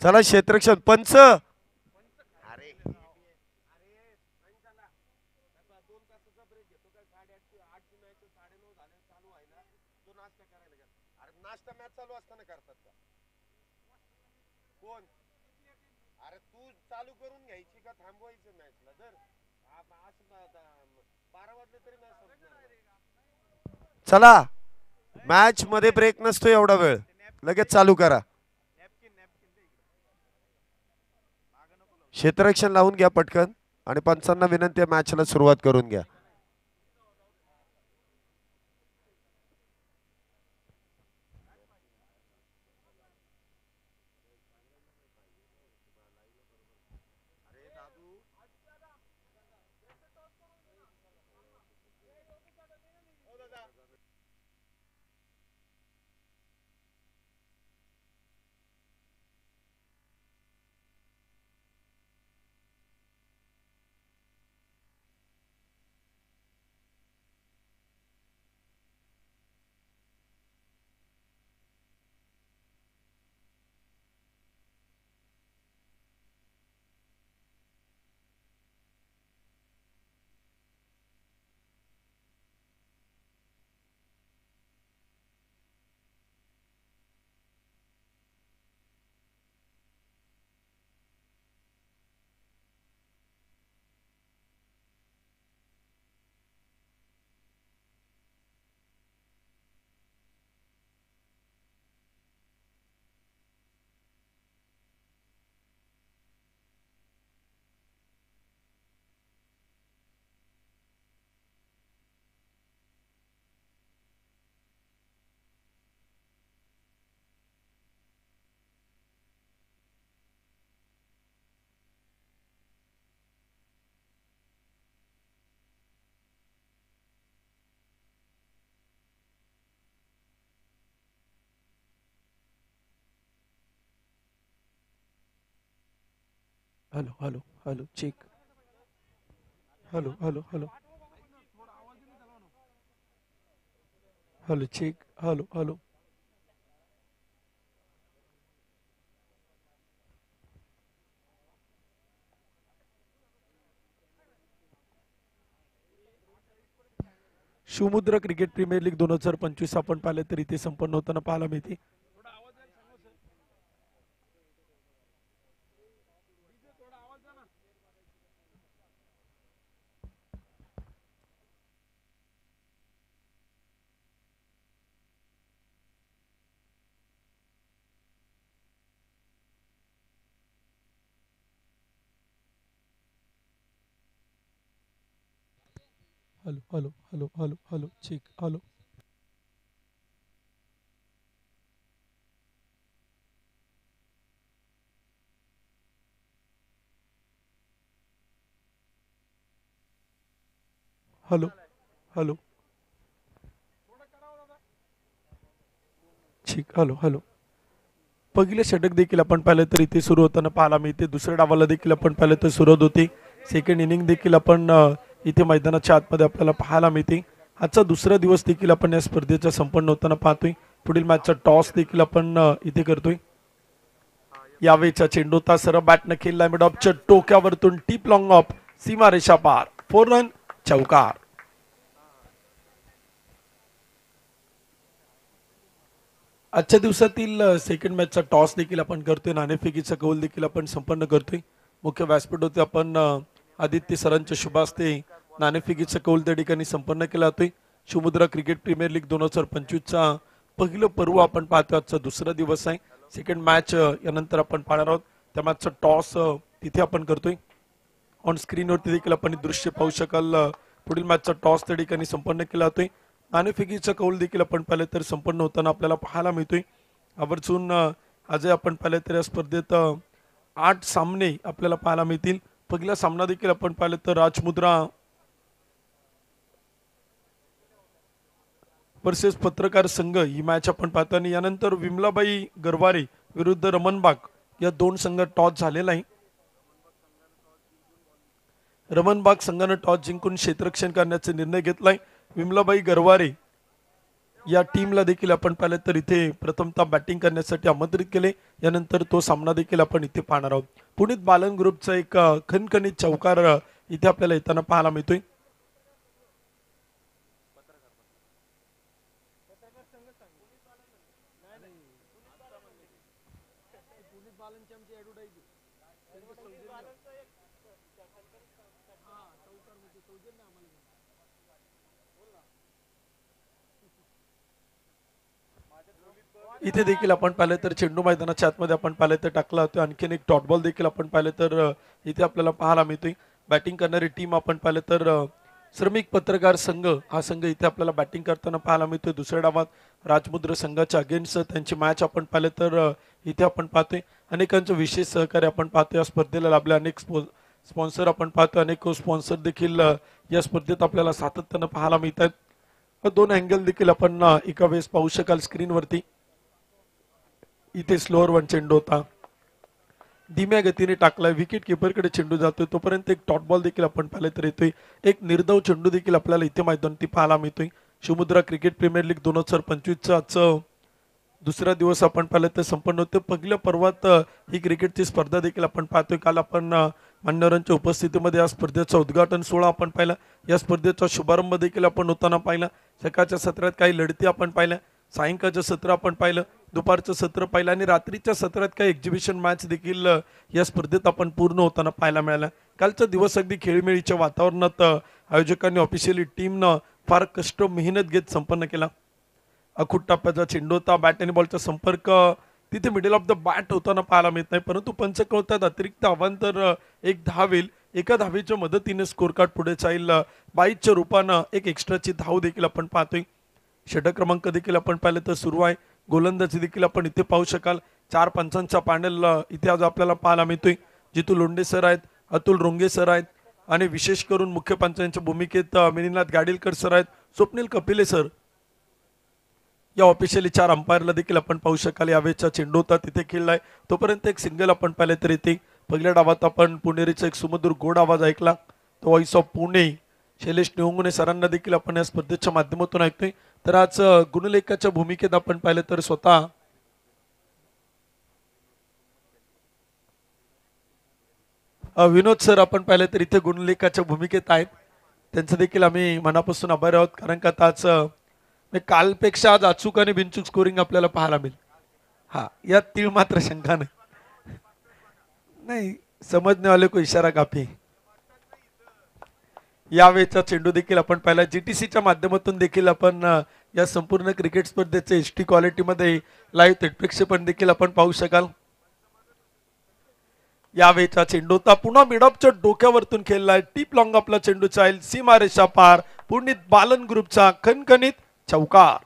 चला क्षेत्ररक्षण पंच चला मॅच मध्ये ब्रेक नसतो एवढा वेळ लगेच चालू करा क्षेत्ररक्षण लावून घ्या पटकन आणि पंचांना विनंती आहे मॅचला सुरुवात करून घ्या hello hello hello check hello hello hello hello check hello hello Shivmudra cricket premier league 2025 आपण पाहिले तर इथे संपन्न होताना पाहायला मिळते hello hello hello hello hello check hello hello hello ठीक हॅलो हॅलो पहिले षटक देखील आपण पाहिलं तर इथे सुरू होताना पाहायला मिळते दुसऱ्या डावाला देखील आपण पाहिलं तर सुरुवात होते सेकंड इनिंग देखील आपण इथे मैदानाच्या आतमध्ये आपल्याला पाहायला मिळते आजचा दुसरा दिवस देखील आपण या स्पर्धेचा संपन्न होताना पाहतोय पुढील मॅचचा टॉस देखील आपण इथे करतोय यावेळीचा चेंडू होता सरळ बॅटनं खेळला मिड ऑफच्या टोक्यावरतून टीप लॉंग ऑफ सीमारेषा पार 4 रन चौकार आजच्या दिवसातील सेकंड मॅचचा टॉस देखील आपण करतोय नाणेफेकीचा कौल देखील आपण संपन्न करतोय मुख्य व्यासपीठ होते आपण आदित्य सरांच्या शुभ हस्ते नाणेफेकीचा कौल त्या ठिकाणी संपन्न केला जातोय शिवमुद्रा क्रिकेट प्रीमियर लीग 2025चा पहिलं पर्व आपण पाहतोय आजचा दुसरा दिवस आहे सेकंड मॅच यानंतर आपण पाहणार आहोत त्या मॅचचा टॉस तिथे आपण करतोय ऑन स्क्रीनवरती देखील आपण दृश्य पाहू शकाल पुढील मॅचचा टॉस त्या ठिकाणी संपन्न केला जातोय नाणेफेकीचा कौल देखील आपण पाहिलं तर संपन्न होताना आपल्याला पाहायला मिळतोय आवर्जून आजही आपण पाहिलं तर या स्पर्धेत 8 सामने आपल्याला पाहायला मिळतील पहिला सामना देखील आपण पाहिलं तर राजमुद्रा वर्सेस पत्रकार संघ ही मॅच आपण पाहताना यानंतर विमलाबाई गरवारे विरुद्ध रमणबाग या दोन संघ टॉस झालेला आहे रमणबाग संघानं टॉस जिंकून क्षेत्ररक्षण करण्याचा निर्णय घेतलाय विमलाबाई गरवारे या टीमला देखील आपण पाहिलं तर इथे प्रथमतः बॅटिंग करण्यासाठी आमंत्रित केले. यानंतर तो सामना देखील आपण इथे पाहणार आहोत. पुनीत बालन ग्रुपचा एक खणखणीत चौकार इथे आपल्याला येताना पाहायला मिळतोय. इथे देखील आपण पाहिलं तर चेंडू मैदानाच्या आतमध्ये आपण पाहिलं तर टाकला होता. आणखीन एक डॉट बॉल देखील आपण पाहिलं तर इथे आपल्याला पाहायला मिळतोय. बॅटिंग करणारी टीम आपण पाहिलं तर श्रमिक पत्रकार संघ हा संघ इथे आपल्याला बॅटिंग करताना पाहायला मिळतोय. दुसऱ्या डावात राजमुद्र संघाच्या अगेन्स्ट त्यांची मॅच आपण पाहिलं तर इथे आपण पाहतोय. अनेकांचं विशेष सहकार्य आपण पाहतोय. या स्पर्धेला लाभले अनेक स्पॉन्सर आपण पाहतोय. अनेक स्पॉन्सर देखील या स्पर्धेत आपल्याला सातत्यानं पाहायला मिळतात. दोन अँगल देखील आपण एका वेळेस पाहू शकाल स्क्रीनवरती. इथे स्लोअर वन चेंडू होता, धीम्या गतीने टाकलाय, विकेट किपरकडे चेंडू जातोय. तोपर्यंत एक डॉट बॉल देखील आपण पाहिलं तर येतोय. एक निर्धाव चेंडू देखील आपल्याला इथे मैदानावरती पाहायला मिळतोय. शिवमुद्रा क्रिकेट प्रीमियर लीग 2025चं आजचं दुसरा दिवस आपण पाहिलं तर संपन्न होतं. पहिल्या पर्वात ही क्रिकेटची स्पर्धा देखील आपण पाहतोय. काल आपण मान्यवरांच्या उपस्थितीमध्ये या स्पर्धेचं उद्घाटन सोहळा आपण पाहिला. या स्पर्धेचा शुभारंभ देखील आपण होताना पाहिला. सकाळच्या सत्रात काही लढती आपण पाहिल्या, सायंकाळचं सत्र आपण पाहिलं, दुपारचं सत्र पाहिलं आणि रात्रीच्या सत्रात काही एक्झिबिशन मॅच देखील या स्पर्धेत आपण पूर्ण होताना पाहायला मिळाल्या. कालचा दिवस अगदी खेळीमेळीच्या वातावरणात आयोजकांनी ऑफिशियली टीमनं फार कष्ट मेहनत घेत संपन्न केला. अखूट टप्प्याचा चेंडू होता, बॅट आणि बॉलचा संपर्क तिथे मिडल ऑफ द बॅट होताना पाहायला मिळत नाही. परंतु पंच कळतात अतिरिक्त अवांतर एक धाव येईल. एका धावेच्या मदतीने स्कोर कार्ड पुढे जाईल. 22च्या रूपानं एक एक्स्ट्राची धाव देखील आपण पाहतोय. षटक क्रमांक देखील आपण पाहिलं तर सुरू आहे. गोलंदाजी देखील आपण इथे पाहू शकाल. 4 पंचांचा पॅनल इथे आज आपल्याला पाहायला मिळतोय. जितू लोंढे सर आहेत, अतुल रोंगे सर आहेत आणि विशेष करून मुख्य पंचांच्या भूमिकेत मिनीनाथ गाडीलकर सर आहेत, स्वप्नील कपिले सर. या ऑफिशियली 4 अंपायरला देखील आपण पाहू शकाल. यावेळेचा चेंडू होता तिथे खेळलाय. तोपर्यंत एक सिंगल आपण पाहिले तर इथे पहिल्या डावात आपण पुणेरीचा एक सुमधुर गोड आवाज ऐकला. तो व्हॉइस ऑफ पुणे शैलेश निवंगुने सरांना देखील आपण या स्पर्धेच्या माध्यमातून ऐकतोय. तर आज गुणलेखाच्या भूमिकेत आपण पाहिलं तर स्वतः विनोद सर आपण पाहिलं तर इथे गुणलेखाच्या भूमिकेत आहेत. त्यांचं देखील आम्ही मनापासून आभारी आहोत. कारण का आज कालपेक्षा आज अचूक आणि बिनचूक स्कोरिंग आपल्याला पाहायला मिळेल. हा यात तीळ मात्र शंका नाही, समजने वाले को इशारा काफी. यावेळेचा चेंडू देखील आपण पाहिला. जीटीसीच्या माध्यमातून देखील आपण या संपूर्ण क्रिकेट स्पर्धेचे एच टी क्वालिटीमध्ये लाईव्ह थेट प्रक्षेपण देखील आपण पाहू शकाल. यावेळेचा चेंडू होता, पुन्हा मिडऑफच्या डोक्यावरतून खेळलाय. टीप लॉंग आपला चेंडू चालेल, सीमारेषा पार. पुनीत बालन ग्रुपचा खणखणीत चौकार.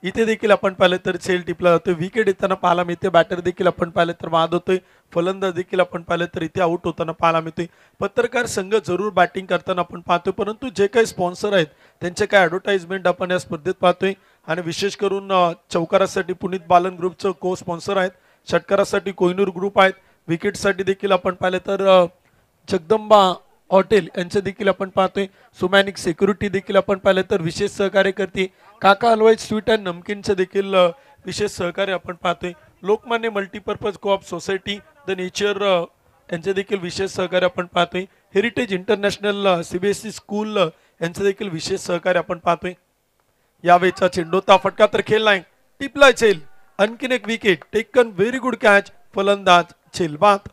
इथे देखील आपण पाहिलं तर सेल टिपला जातोय. विकेट येताना पाहायला मिळते. बॅटर देखील आपण पाहिलं तर बाद होतोय. फलंदाज देखील आपण पाहिलं तर इथे आउट होताना पाहायला मिळतोय. पत्रकार संघ जरूर बॅटिंग करताना आपण पाहतोय, परंतु जे काही स्पॉन्सर आहेत त्यांचे काही ॲडव्हर्टाइजमेंट आपण या स्पर्धेत पाहतोय. आणि विशेष करून चौकारासाठी पुनीत बालन ग्रुपचं को स्पॉन्सर आहेत, षटकारासाठी कोहिनूर ग्रुप आहेत, विकेटसाठी देखील आपण पाहिलं तर जगदंबा हॉटेल यांचे देखील आपण पाहतोय. सुमॅनिक सिक्युरिटी देखील आपण पाहिलं तर विशेष सहकार्य करते. काका हलवाई स्वीट अँड नमकीनचं देखील विशेष सहकार्य आपण पाहतोय. Lokmanya multipurpose co-op society the nature यांचे देखील विशेष सहकार्य आपण पाहतोय. हेरिटेज इंटरनॅशनल सीबीएसई स्कूल यांचं देखील विशेष सहकार्य आपण पाहतोय. यावेळेचा चेंडूचा फटका तर खेळलाय, टिपलाय चेल. आणखीन एक wicket taken, very good catch. फलंदाज चेलबाद.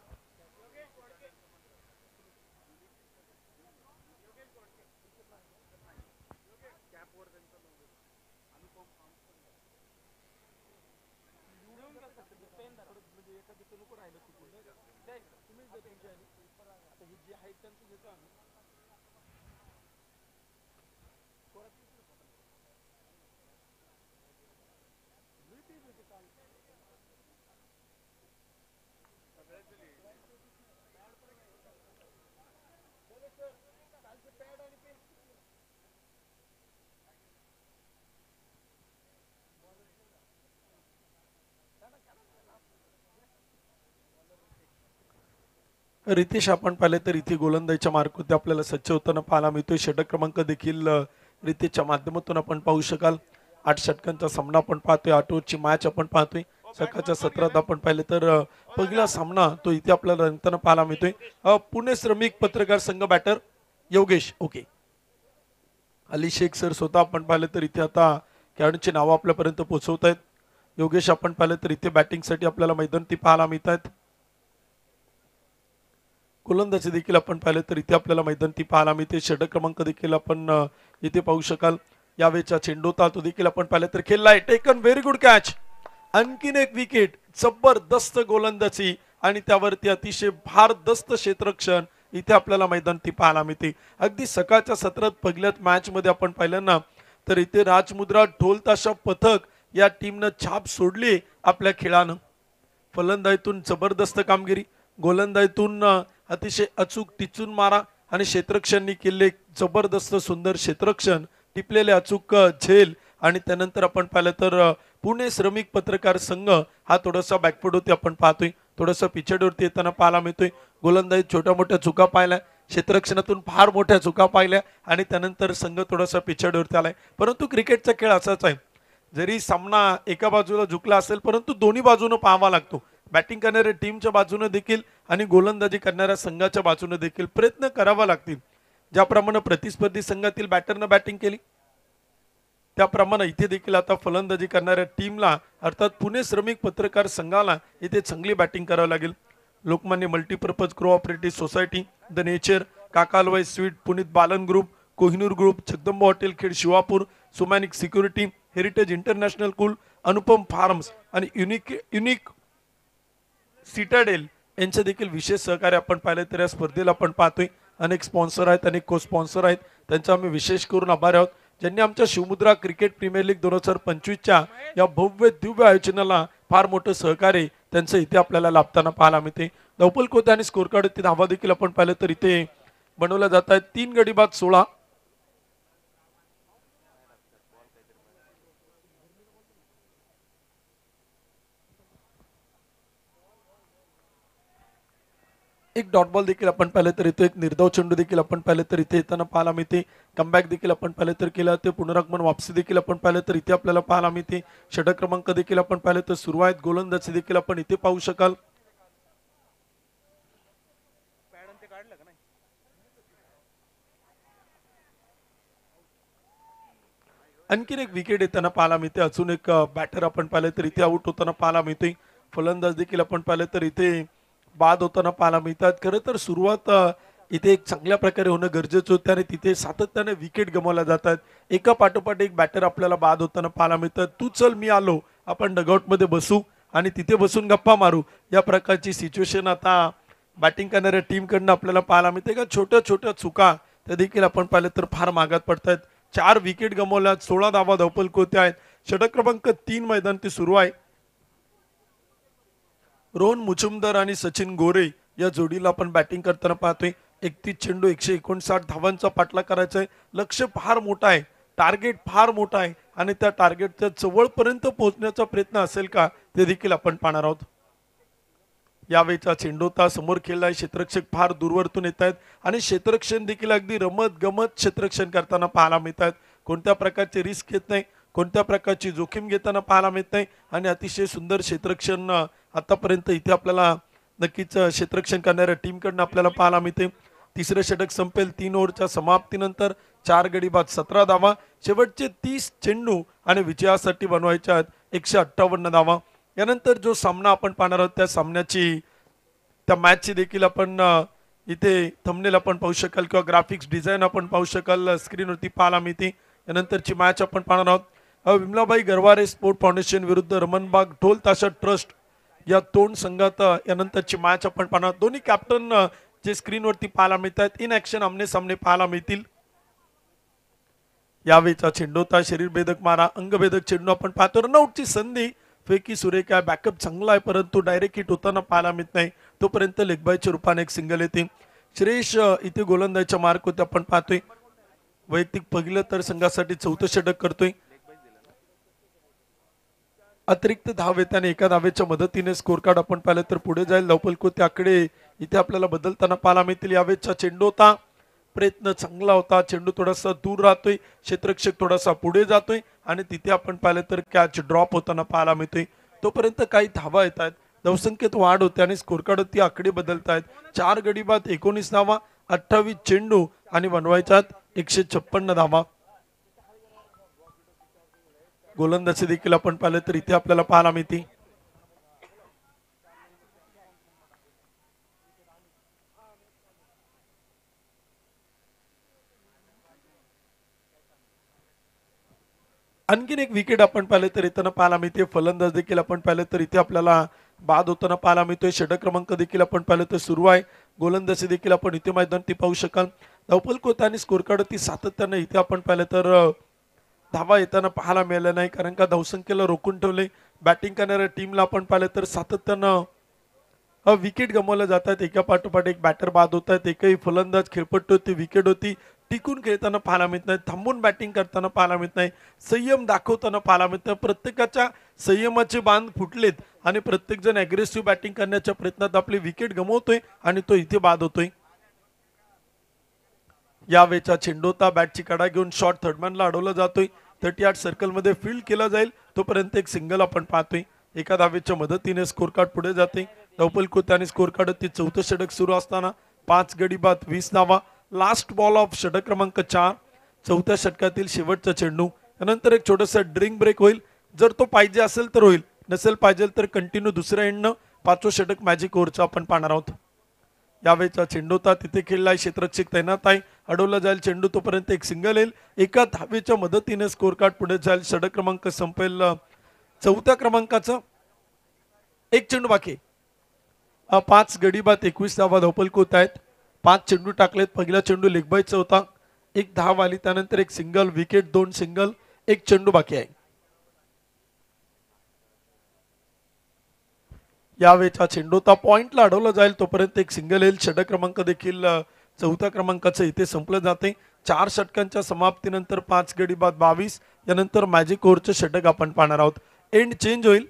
रितेश आपण पाहिले तर इथे गोलंदाजीच्या मार्कवरती आपल्याला सज्ज होताना पाहायला मिळतोय. षटक क्रमांक देखील रितेशच्या माध्यमातून आपण पाहू शकाल. 8 षटकांचा सामना आपण पाहतोय. 8 ओव्हरची मॅच आपण पाहतोय. सकाळच्या सत्रात आपण पाहिले तर पहिला सामना तो इथे आपल्याला रंगताना पाहायला मिळतोय. पुणे श्रमिक पत्रकार संघ बॅटर योगेश ओके अली शेख सर स्वतः आपण पाहिलं तर इथे आता खेळाडूंची नावं आपल्यापर्यंत पोहोचवत आहेत. योगेश आपण पाहिलं तर इथे बॅटिंगसाठी आपल्याला मैदानावरती पाहायला मिळत आहेत. गोलंदाजी देखील आपण पाहिलं तर इथे आपल्याला मैदानावरती पाहायला मिळते. षटक क्रमांक देखील आपण इथे पाहू शकाल. यावेळेचा चेंडू होता तो देखील आपण पाहिलं तर खेळलाय. Taken very good catch. आणखीन एक विकेट. जबरदस्त गोलंदाजी आणि त्यावरती अतिशय भारदस्त क्षेत्ररक्षण इथे आपल्याला मैदानावरती पाहायला मिळते. अगदी सकाळच्या सत्रात पहिल्याच मॅच मध्ये आपण पाहिलं ना तर इथे राजमुद्रा ढोल ताशा पथक या टीमनं छाप सोडली आपल्या खेळानं. फलंदाजीतून जबरदस्त कामगिरी, गोलंदाजीतून अतिशय अचूक टिचून मारा आणि क्षेत्ररक्षणाने केले जबरदस्त सुंदर क्षेत्ररक्षण, टिपलेले अचूक झेल आणि त्यानंतर आपण पाहिलं तर पुणे श्रमिक पत्रकार संघ हा थोडासा बॅकफुट होती आपण पाहतोय. थोडासा पिछेडवरती येताना पाहायला मिळतोय. गोलंदाजीत छोट्या मोठ्या चुका पाहिल्या, क्षेत्ररक्षणातून फार मोठ्या चुका पाहिल्या आणि त्यानंतर संघ थोडासा पिछेडवरती आलाय. परंतु क्रिकेटचा खेळ असाच आहे. जरी सामना एका बाजूला झुकला असेल परंतु दोन्ही बाजूने पाहावा लागतो. बॅटिंग करणाऱ्या टीमच्या बाजूने देखील आणि गोलंदाजी करणाऱ्या संघाच्या बाजूने देखील प्रयत्न करावा लागतील. ज्याप्रमाणे प्रतिस्पर्धी संघातील बॅटरनं बॅटिंग केली त्याप्रमाणे इथे देखील आता फलंदाजी करणाऱ्या टीमला अर्थात पुणे श्रमिक पत्रकार संघाला इथे चांगली बॅटिंग करावी लागेल. Lokmanya multipurpose cooperative society, the nature, Kaka Halwai sweet, Puneet Balan group, Kohinoor group, Jagdamba hotel Khed Shivapur, Somanic security, heritage international school, Anupam farms आणि युनिक सिटाडेल यांचे देखील विशेष सहकार्य आपण पाहिले तर या स्पर्धेला आपण पाहतोय. अनेक स्पॉन्सर आहेत, अनेक को स्पॉन्सर आहेत, त्यांचा आम्ही विशेष करून आभार आहोत ज्यांनी आमच्या शिवमुद्रा क्रिकेट प्रीमियर लीग 2025च्या या भव्य दिव्य आयोजनाला फार मोठं सहकार्य त्यांचं इथे आपल्याला लाभताना पाहायला मिळते. धावपल कोते आणि स्कोर कार्ड ते धावा देखील आपण पाहिलं तर इथे बनवल्या जात आहेत. 3 गडी बाद 16. एक डॉट बॉल देखील आपण पाहिलं तर इथे एक निर्धाव चेंडू देखील आपण पाहिलं तर इथे येताना पाहायला मिळते. कमबॅक देखील आपण पाहिलं तर केलं ते पुनरागमन वापसी देखील आपण पाहिलं तर इथे आपल्याला पाहायला मिळते. षटक क्रमांक देखील आपण पाहिलं तर सुरुवात गोलंदाजी देखील आपण इथे पाहू शकाल. आणखीन एक विकेट येताना पाहायला मिळते. अजून एक बॅटर आपण पाहिलं तर इथे आउट होताना पाहायला मिळते. फलंदाज देखील आपण पाहिलं तर इथे बाद होताना पाहायला मिळतात. खरं तर सुरुवात इथे एक चांगल्या प्रकारे होणं गरजेचं होतं आणि तिथे सातत्याने विकेट गमावल्या जातात. एका पाठोपाठ एक बॅटर आपल्याला बाद होताना पाहायला मिळतात. तू चल मी आलो, आपण डगआउटमध्ये बसू आणि तिथे बसून गप्पा मारू, या प्रकारची सिच्युएशन आता बॅटिंग करणाऱ्या टीमकडनं आपल्याला पाहायला मिळते. का छोट्या छोट्या चुका त्या देखील आपण पाहिलं तर फार मागात पडतात. 4 विकेट गमावल्यात, 16 धावा धावपल कोते आहेत. षटक क्रमांक 3 मैदान ते सुरू आहे. रोहन मुचुमदार आणि सचिन गोरे या जोडीला आपण बॅटिंग करताना पाहतोय. 31 चेंडू 159 धावांचा पाठलाग करायचा आहे. लक्ष्य फार मोठा आहे, टार्गेट फार मोठा आहे आणि त्या टार्गेटच्या जवळपर्यंत पोहोचण्याचा प्रयत्न असेल का ते देखील आपण पाहणार आहोत. यावेळेचा चेंडूता समोर खेळलाय. क्षेत्ररक्षक फार दूरवरतून येत आहेत आणि क्षेत्ररक्षण देखील अगदी रमत गमत क्षेत्ररक्षण करताना पाहायला मिळतात. कोणत्या प्रकारचे रिस्क घेत नाही, कोणत्या प्रकारची जोखीम घेताना पाहायला मिळत नाही आणि अतिशय सुंदर क्षेत्ररक्षण आतापर्यंत इथे आपल्याला नक्कीच क्षेत्ररक्षण करणाऱ्या टीमकडनं आपल्याला पाहायला मिळते. तिसरे षटक संपेल 3 ओव्हरच्या समाप्तीनंतर. 4 गडी बाद 17 धावा, शेवटचे 30 चेंडू आणि विजयासाठी बनवायच्या आहेत 158 धावा. यानंतर जो सामना आपण पाहणार आहोत त्या सामन्याची त्या मॅचची देखील आपण इथे थंबनेल आपण पाहू शकाल किंवा ग्राफिक्स डिझाईन आपण पाहू शकाल स्क्रीनवरती पाहायला मिळते. यानंतरची मॅच आपण पाहणार आहोत. विमलाबाई गरवारे स्पोर्ट फाउंडेशन विरुद्ध रमणबाग ढोल ताशा ट्रस्ट या 2 संघात यानंतरची मॅच आपण पाहणार. दोन्ही कॅप्टन जे स्क्रीनवरती पाहायला मिळतात इन ऍक्शन आमने सामने पाहायला मिळतील. यावेळेचा चेंडूता शरीरभेदक मारा, अंगभेदक चेंडू आपण पाहतो. रनआउटची संधी फेकी सुरेख आहे, बॅकअप चांगला आहे परंतु डायरेक्ट हिट होताना पाहायला मिळत नाही. तोपर्यंत लेगबायच्या रूपाने एक सिंगल येते. श्रेयश इथे गोलंदाजीच्या मार्क होते आपण पाहतोय. वैयक्तिक पहिलं तर संघासाठी 4थं षटक करतोय. अतिरिक्त धाव येताना एका धावेच्या मदतीने स्कोर कार्ड आपण पाहिलं तर पुढे जाईल. धावफलक आकडे इथे आपल्याला बदलताना पाहायला मिळतील. यावेळेचा चेंडू होता, प्रयत्न चांगला होता, चेंडू थोडासा दूर राहतोय, क्षेत्ररक्षक थोडासा पुढे जातोय आणि तिथे आपण पाहिलं तर कॅच ड्रॉप होताना पाहायला मिळतोय. तोपर्यंत काही धावा येत आहेत, धावसंख्येत वाढ होते आणि स्कोर कार्डवरती आकडे बदलत आहेत. 4 गडी बाद 19 धावा, 28 चेंडू आणि बनवायच्यात 156 धावा. गोलंदाजी देखील आपण पाहिलं तर इथे आपल्याला पाहायला मिळते. आणखीन एक विकेट आपण पाहिलं तर येताना पाहायला मिळते. फलंदाज देखील आपण पाहिलं तर इथे आपल्याला बाद होताना पाहायला मिळतोय. षटक क्रमांक देखील आपण पाहिलं तर सुरू आहे. गोलंदाजी देखील आपण इथे मैदानावरती पाहू शकाल. धावफलक होता आणि स्कोर कार्डवरती सातत्यानं इथे आपण पाहिलं तर धावा येताना पाहायला मिळाल्या नाही, कारण का धावसंख्येला रोखून ठेवले. बॅटिंग करणाऱ्या टीमला आपण पाहिलं तर सातत्यानं विकेट गमावल्या जातात. एका पाठोपाठ एक बॅटर बाद होत आहेत. एकही फलंदाज खेळपट्टी होती, विकेट होती, टिकून खेळताना पाहायला मिळत नाही, थांबून बॅटिंग करताना पाहायला मिळत नाही, संयम दाखवताना पाहायला मिळत नाही. प्रत्येकाच्या संयमाचे बांध फुटलेत आणि प्रत्येक जण अग्रेसिव्ह बॅटिंग करण्याच्या प्रयत्नात आपली विकेट गमावतोय आणि तो इथे बाद होतोय. यावेळेचा चेंडू होता, बॅटची कडा घेऊन शॉट थर्डमॅनला अडवला जातोय. 38 सर्कलमध्ये फील्ड केला जाईल, तोपर्यंत एक सिंगल आपण पाहतोय. एका धावेच्या मदतीने स्कोर कार्ड पुढे जाते. धावफलक आणि स्कोर कार्ड 4थं षटक सुरू असताना 5 गडी बाद 20 धावा. लास्ट बॉल ऑफ षटक क्रमांक 4, 4थ्या षटकातील शेवटचा चेंडू. त्यानंतर एक छोटासा ड्रिंक ब्रेक होईल. जर तो पाहिजे असेल तर होईल, नसेल पाहिजे तर कंटिन्यू दुसऱ्या एंडनं 5वं षटक मॅजिक ओव्हरचं आपण पाहणार आहोत. यावेळेचा चेंडू होता, तिथे खेळलाय, क्षेत्ररक्षक तैनात आहे, अडवला जाईल चेंडू, तोपर्यंत एक सिंगल येईल. एका धावेच्या मदतीने स्कोर कार्ड पुढे जाईल. षटक क्रमांक संपेल 4थ्या क्रमांकाचं. एक चेंडू बाकी. 5 गडी बाद 21 धावा धावफलक होत आहेत. 5 चेंडू टाकलेत. पहिला चेंडू लेगबाईचा होता, एक धाव आली, त्यानंतर एक सिंगल, विकेट, 2 सिंगल, एक चेंडू बाकी आहे. यावेळेचा चेंडू होता, पॉइंटला अडवला जाईल, तोपर्यंत एक सिंगल येईल. षटक क्रमांक देखील 4थ्या क्रमांकाचं इथे संपलं जाते. 4 षटकांच्या समाप्तीनंतर 5 गडी बाद 22. यानंतर मॅजिक ओव्हरचं षटक आपण पाहणार आहोत. एंड चेंज होईल.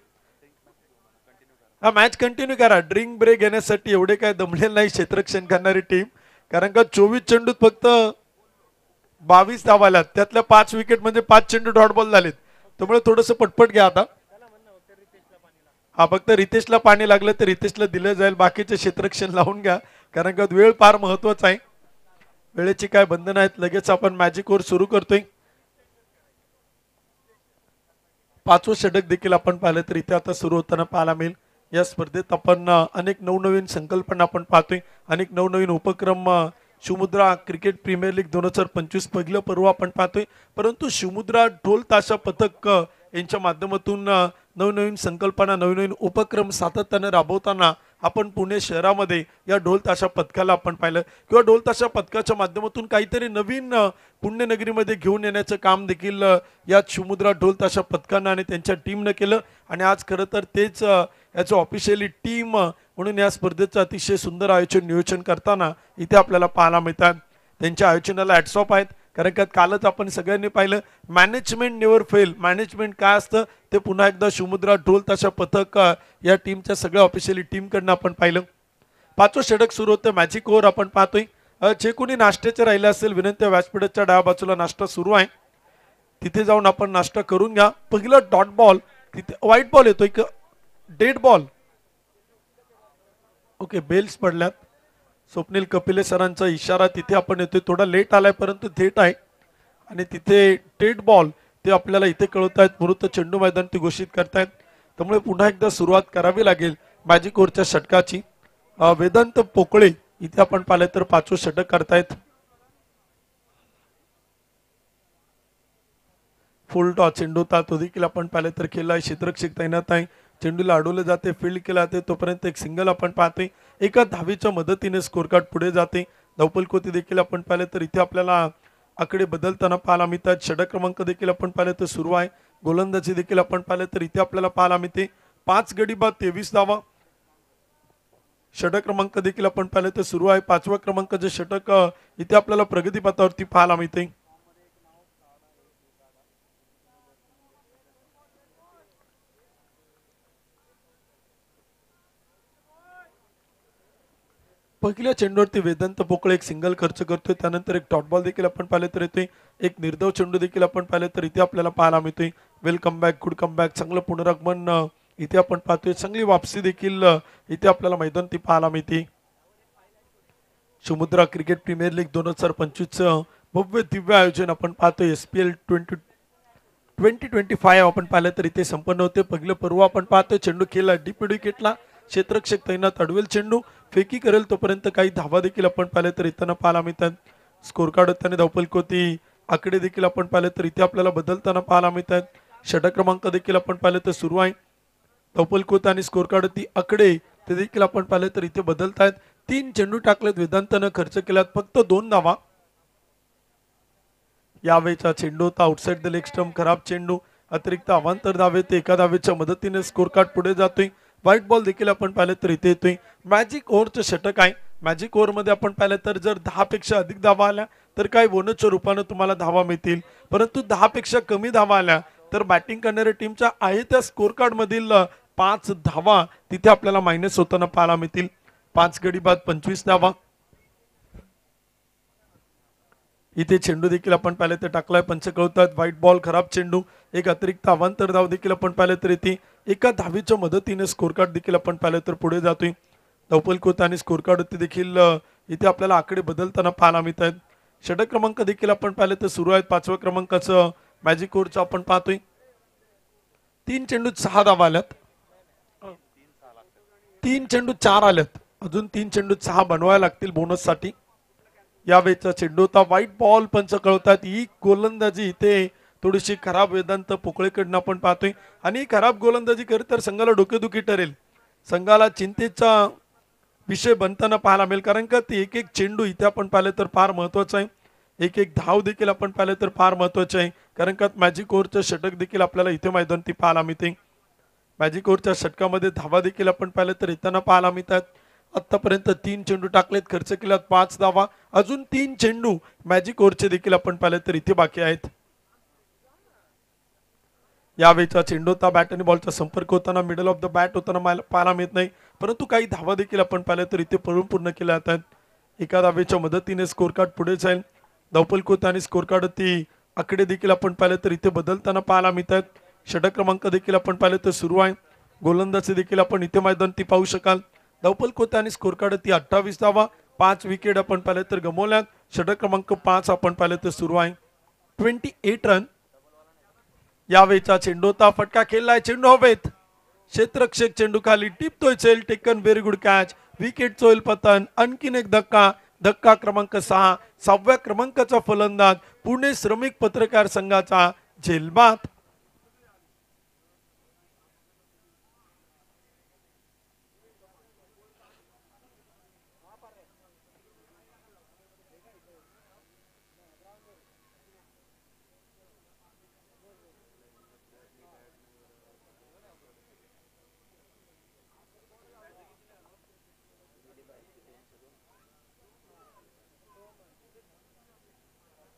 हा मॅच कंटिन्यू करा. ड्रिंक ब्रेक घेण्यासाठी एवढे काय दमलेलं नाही क्षेत्ररक्षण करणारी टीम, कारण का 24 चेंडूत फक्त 22 धावा आल्यात, त्यातल्या 5 विकेट म्हणजे 5 चेंडू डॉट बॉल झालेत. त्यामुळे थोडंसं पटपट घ्या आता. हा फक्त रितेशला पाणी लागलं तर रितेशला दिलं जाईल, बाकीचे क्षेत्ररक्षण लावून घ्या, कारण का वेळ फार महत्वाचा आहे. वेळेची काय बंधन आहेत. लगेच आपण मॅजिक ओव्हर सुरू करतोय. 5वं षटक देखील आपण पाहिलं तर इथे आता सुरू होताना पाहायला मिळेल. या स्पर्धेत आपण अनेक नवनवीन संकल्पना आपण पाहतोय, अनेक नवनवीन उपक्रम. शिवमुद्रा क्रिकेट प्रीमियर लीग 2025 पहिलं पर्व आपण पाहतोय, परंतु शिवमुद्रा ढोल ताशा पथक यांच्या माध्यमातून नवनवीन संकल्पना, नवनवीन उपक्रम सातत्याने राबवताना आपण पुणे शहरामध्ये या ढोल ताशा पथकाला आपण पाहिलं, किंवा ढोल ताशा पथकाच्या माध्यमातून काहीतरी नवीन पुण्यनगरीमध्ये घेऊन येण्याचं काम देखील या शिवमुद्रा ढोल ताशा पथकानं आणि त्यांच्या टीमनं केलं. आणि आज खरं तर तेच याचं ऑफिशियली टीम म्हणून या स्पर्धेचं अतिशय सुंदर आयोजन नियोजन करताना इथे आपल्याला पाहायला मिळतात. त्यांच्या आयोजनाला हॅट्स ऑफ आहेत, कारण का कालच आपण सगळ्यांनी पाहिलं मॅनेजमेंट नेव्हर फेल. मॅनेजमेंट काय असतं ते पुन्हा एकदा शिवमुद्रा ढोल ताशा पथक या टीमच्या सगळ्या ऑफिशियली टीमकडनं आपण पाहिलं. 5वं षटक सुरू होतं. मॅजिक ओव्हर आपण पाहतोय. जे कोणी नाश्त्याचे राहिले असेल विनंती, व्यासपीठाच्या डाव्या बाजूला नाश्ता सुरू आहे, तिथे जाऊन आपण नाश्ता करून घ्या. पहिला डॉट बॉल, तिथे व्हाईट बॉल येतोय, डेड बॉल. ओके, बेल्स पडल्यात. स्वप्नील कपिले सरांचा इशारा तिथे आपण येतोय. थोडा लेट आलाय परंतु थेट आहे. आणि तिथे डेड बॉल ते आपल्याला इथे कळवत आहेत. मृत चेंडू मैदान ते घोषित करतायत. त्यामुळे पुन्हा एकदा सुरुवात करावी लागेल मॅजिक ओव्हरच्या षटकाची. वेदांत पोकळे इथे आपण पाहिलं तर 5वं षटक करतायत. फुल टॉस चेंडू होता, तो देखील आपण पाहिलं तर खेळलाय. क्षेत्ररक्षक तैनात आहे, चेंडूला अडवले जाते, फील्ड केला जाते, तोपर्यंत एक सिंगल आपण पाहतोय. एका धावेच्या मदतीने स्कोर कार्ड पुढे जाते. धावफलक देखील आपण पाहिलं तर इथे आपल्याला आकडे बदलताना पाहायला मिळतात. षटक क्रमांक देखील आपण पाहिलं तर सुरू आहे. गोलंदाजी देखील आपण पाहिलं तर इथे आपल्याला पाहायला मिळते. 5 गडी बाद 23 धावा. षटक क्रमांक देखील आपण पाहिले तर सुरू आहे. 5व्या क्रमांकाचे षटक इथे आपल्याला प्रगती पथावरती पाहायला मिळते. पहिल्या चेंडूवरती वेदांत पोकळे एक सिंगल खर्च करतोय. त्यानंतर एक डॉट बॉल देखील आपण पाहिले तर येतोय. एक निर्धाव चेंडू देखील आपण पाहिले तर इथे आपल्याला पाहायला मिळतोय. Welcome back, good come back, चांगलं पुनरागमन इथे आपण पाहतोय. चांगली वापसी देखील इथे आपल्याला मैदानावरती पाहायला मिळते. समुद्रा क्रिकेट प्रीमियर लीग 2025 भव्य दिव्य आयोजन आपण पाहतोय. SPL 2025 आपण पाहिलं तर इथे संपन्न होते. पहिलं पर्व आपण पाहतोय. चेंडू खेळला डीप विकेटला, क्षेत्ररक्षक तैनात, अडवेल चेंडू फेकी करेल तोपर्यंत काही धावा देखील आपण पाहिले तर इथं पाहायला मिळतात. स्कोर कार्ड त्याने धावफलक होती. आकडे देखील आपण पाहिले तर इथे आपल्याला बदलताना पाहायला मिळतात. षटक क्रमांक देखील आपण पाहिले तर सुरू आहे. धावफलक होत आणि स्कोर कार्ड ती आकडे ते देखील आपण पाहिले तर इथे बदलत आहेत. 3 चेंडू टाकलेत वेदांतनं, खर्च केल्यात फक्त 2 धावा. यावेळेचा चेंडू होता आउटसाइड द लेग स्टंप, खराब चेंडू, अतिरिक्त अवांतर धावे ते एका धावेच्या मदतीने स्कोर कार्ड पुढे जातोय. व्हाईट बॉल देखील आपण पाहिलं तर इथे येतोय. मॅजिक ओव्हरचं षटक आहे. मॅजिक ओव्हरमध्ये आपण पाहिलं तर जर 10 पेक्षा अधिक धावा आल्या तर काही बोनसच्या रूपाने तुम्हाला धावा मिळतील. परंतु 10 पेक्षा कमी धावा आल्या तर बॅटिंग करणाऱ्या टीमच्या आहे त्या स्कोर कार्ड मधील 5 धावा तिथे आपल्याला मायनस होताना पाहायला मिळतील. 5 गडी बाद 25 धावा. इथे चेंडू देखील आपण पाहिले तर टाकलाय, पंच कळतात. व्हाईट बॉल, खराब चेंडू, एक अतिरिक्त अवांतर धाव देखील आपण पाहिले तर इथे एका धावेच्या मदतीने स्कोर कार्ड देखील आपण पाहिले तर पुढे जातोय. धावफलक होत आणि स्कोर कार्ड देखील इथे आपल्याला आकडे बदलताना पाहायला मिळत आहेत. षटक क्रमांक देखील आपण पाहिले तर सुरू आहेत. 5व्या क्रमांकाचं मॅजिक ओव्हरचं आपण पाहतोय. 3 चेंडूत 6 धावा आल्यात. 3 चेंडूत 4 आल्यात. अजून 3 चेंडूत 6 बनवायला लागतील बोनस साठी. यावेळेचा चेंडू होता. व्हाईट बॉल, पंच कळवतात. ही गोलंदाजी इथे थोडीशी खराब वेदांत पोकळेकडनं आपण पाहतोय आणि खराब गोलंदाजी करत तर संघाला डोकेदुखी ठरेल. संघाला चिंतेचा विषय बनताना पाहायला मिळेल. कारण का ते एक एक चेंडू इथे आपण पाहिले तर फार महत्वाचं आहे. एक एक धाव देखील आपण पाहिले तर फार महत्वाचे आहे. कारण का मॅजिक ओव्हरचं षटक देखील आपल्याला इथे मैदानावरती पाहायला मिळते. मॅजिक ओव्हरच्या षटकामध्ये धावा देखील आपण पाहिले तर येताना पाहायला मिळतात. आतापर्यंत 3 चेंडू टाकलेत, खर्च केल्यात 5 धावा. अजून 3 चेंडू मॅजिक ओव्हरचे देखील आपण पाहिले तर इथे बाकी आहेत. यावेळेचा चेंडू होता. बॅट आणि बॉलचा संपर्क होताना मिडल ऑफ द बॅट होताना पाहायला मिळत नाही. परंतु काही धावा देखील आपण पाहिले तर इथे पळून पूर्ण केल्या जातात. एका धावेच्या मदतीने स्कोर कार्ड पुढे जाईल. धावफलक होत आणि स्कोर कार्ड ती आकडे देखील आपण पाहिले तर इथे बदलताना पाहायला मिळतात. षटक क्रमांक देखील आपण पाहिले तर सुरू आहे. गोलंदाजी देखील आपण इथे मैदानावरती पाहू शकाल. धावफलक होत आणि स्कोर कार्ड ती 28 धावा. 5 विकेट आपण पाहिले तर गमावल्यात. षटक क्रमांक 5 आपण पाहिले तर सुरू आहे. 28 रन. यावेळेचा चेंडू होता. फटका खेळलाय, चेंडू हवेत, क्षेत्ररक्षक चेंडू खाली टिपतोय. Well taken, very good catch. Wicket चोईल पतन. आणखीन एक धक्का. धक्का क्रमांक 6. 6व्या क्रमांकाचा फलंदाज पुणे श्रमिक पत्रकार संघाचा झेलबाद.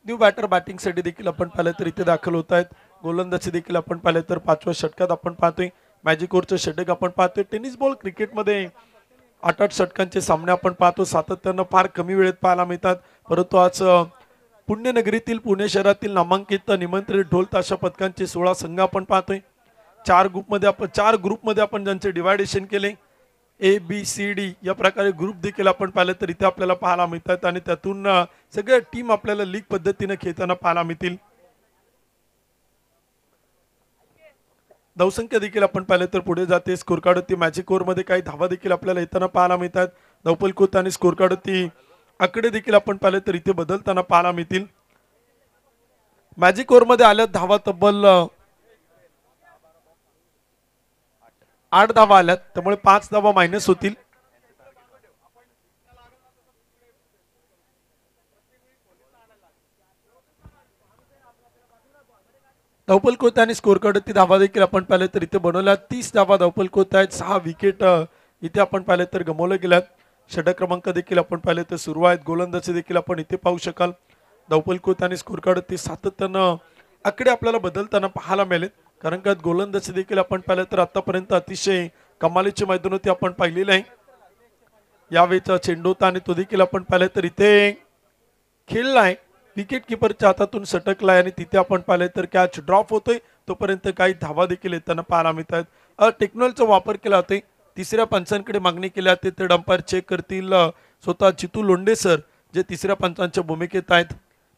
न्यू बॅटर बॅटिंगसाठी देखील आपण पाहिलं तर इथे दाखल होत आहेत. गोलंदाजी देखील आपण पाहिलं तर 5व्या षटकात आपण पाहतोय. मॅजिक ओव्हरचं षटक आपण पाहतोय. टेनिस बॉल क्रिकेटमध्ये 8-8 षटकांचे सामने आपण पाहतो. सातत्यानं फार कमी वेळेत पाहायला मिळतात. परंतु आज पुण्यनगरीतील, पुणे शहरातील नामांकित निमंत्रित ढोल ताशा पथकांचे 16 संघ आपण पाहतोय. 4 ग्रुपमध्ये आपण ज्यांचे डिवायडेशन केले, ABCD या प्रकारे ग्रुप देखील आपण पाहिले तर इथे आपल्याला पाहायला मिळतात आणि त्यातून सगळ्या टीम आपल्याला लीग पद्धतीने खेळताना पाहायला मिळतील. धावसंख्या देखील आपण पाहिले तर पुढे जाते. स्कोर कार्ड ती मॅजिक ओव्हरमध्ये काही धावा देखील आपल्याला येताना पाहायला मिळतात. धावफलक होत आणि स्कोर कार्ड ती आकडे देखील आपण पाहिले तर इथे बदलताना पाहायला मिळतील. मॅजिक ओव्हरमध्ये आल्या धावा तब्बल 8 धावा आल्यात. त्यामुळे 5 धावा मायनस होतील. धावफलक होत आणि स्कोर कार्ड ती धावा देखील आपण पाहिले तर इथे बनवल्या. 30 धावा धावफलक होत आहेत. 6 विकेट इथे आपण पाहिले तर गमावले गेल्यात. षटक क्रमांक देखील आपण पाहिले तर सुरू आहेत. गोलंदाजी देखील आपण इथे पाहू शकाल. धावपल आणि स्कोर कार्ड ते सातत्यानं आकडे आपल्याला बदलताना पाहायला मिळेल. कारण का गोलंदाजी देखील आपण पाहिलं तर आतापर्यंत अतिशय कमालीचे मैदान होते आपण पाहिलेले आहे. यावेळीचा चेंडू होता आणि तो देखील आपण पाहिलं तर इथे खेळलाय. विकेट किपरच्या हातातून सटकलाय आणि तिथे आपण पाहिलं तर कॅच ड्रॉप होतोय. तोपर्यंत काही धावा देखील येताना पाहायला मिळतात. टेक्नॉलॉजीचा वापर केला होतोय. तिसऱ्या पंचांकडे मागणी केली जाते ते अंपायर चेक करतील. स्वतः चितू लोंढे सर जे तिसऱ्या पंचांच्या भूमिकेत आहेत.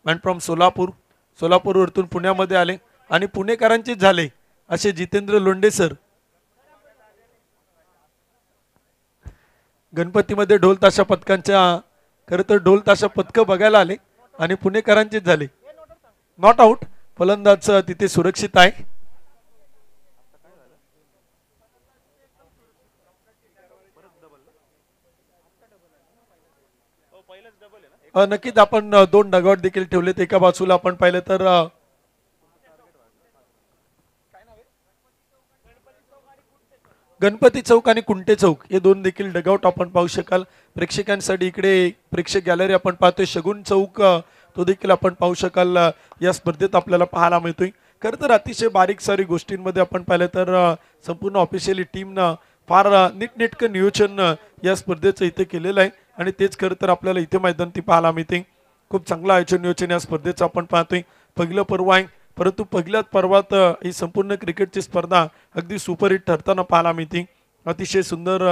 मॅन फ्रॉम सोलापूरवरतून पुण्यामध्ये आले आणि पुणेकरांचे झाले असे जितेंद्र लोंढे सर. गणपतीमध्ये ढोल ताशा पथकांच्या खरं तर ढोल ताशा पथकं बघायला आले आणि पुणेकरांचेच झाले. Not out. फलंदाज तिथे सुरक्षित आहे. नक्कीच आपण दोन डगआउट देखील ठेवलेत. एका बाजूला आपण पाहिलं तर गणपती चौक आणि कुंटे चौक हे दोन देखील डगआउट आपण पाहू शकाल. प्रेक्षकांसाठी इकडे प्रेक्षक गॅलरी आपण पाहतोय. शगुन चौक तो देखील आपण पाहू शकाल या स्पर्धेत आपल्याला पाहायला मिळतोय. खरं तर अतिशय बारीक सारी गोष्टींमध्ये आपण पाहिलं तर संपूर्ण ऑफिशियली टीमनं फार नीटनेटकं नियोजन या स्पर्धेचं इथे केलेलं आहे आणि तेच खरं तर आपल्याला इथे मैदान ती पाहायला मिळते. खूप चांगलं आयोजन नियोजन या स्पर्धेचं आपण पाहतोय. पहिलं पर्व आहे परंतु पहिल्याच पर्वात ही संपूर्ण क्रिकेटची स्पर्धा अगदी सुपरहिट ठरताना पाहायला मिळते. अतिशय सुंदर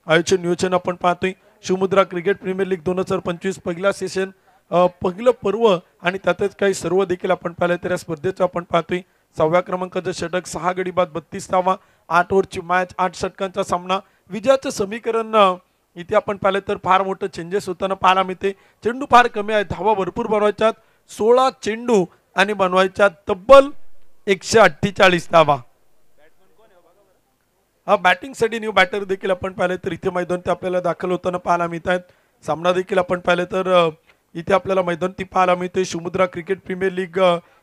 आयोजन नियोजन आपण पाहतोय. शिवमुद्रा क्रिकेट प्रीमियर लीग 2025 पहिला सेशन पहिलं पर्व आणि त्यातच काही सर्व देखील आपण पाहिलं तर या स्पर्धेचं आपण पाहतोय. 6व्या क्रमांकाचं षटक 6 गडी बाद 32 धावा 8 ओव्हरची मॅच 8 षटकांचा सामना. विजयाचं समीकरण इथे आपण पाहिलं तर फार मोठं चेंजेस होताना पाहायला मिळते. चेंडू फार कमी आहे. धावा भरपूर बनवायच्यात. 16 चेंडू आणि बनवायच्या तब्बल 148 धावा. हा बॅटिंगसाठी न्यू बॅटर देखील आपण पाहिलं तर इथे मैदान ते आपल्याला दाखल होताना पाहायला मिळत आहेत. सामना देखील आपण पाहिलं तर इथे आपल्याला मैदान ती पाहायला मिळते. शिवमुद्रा क्रिकेट प्रीमियर लीग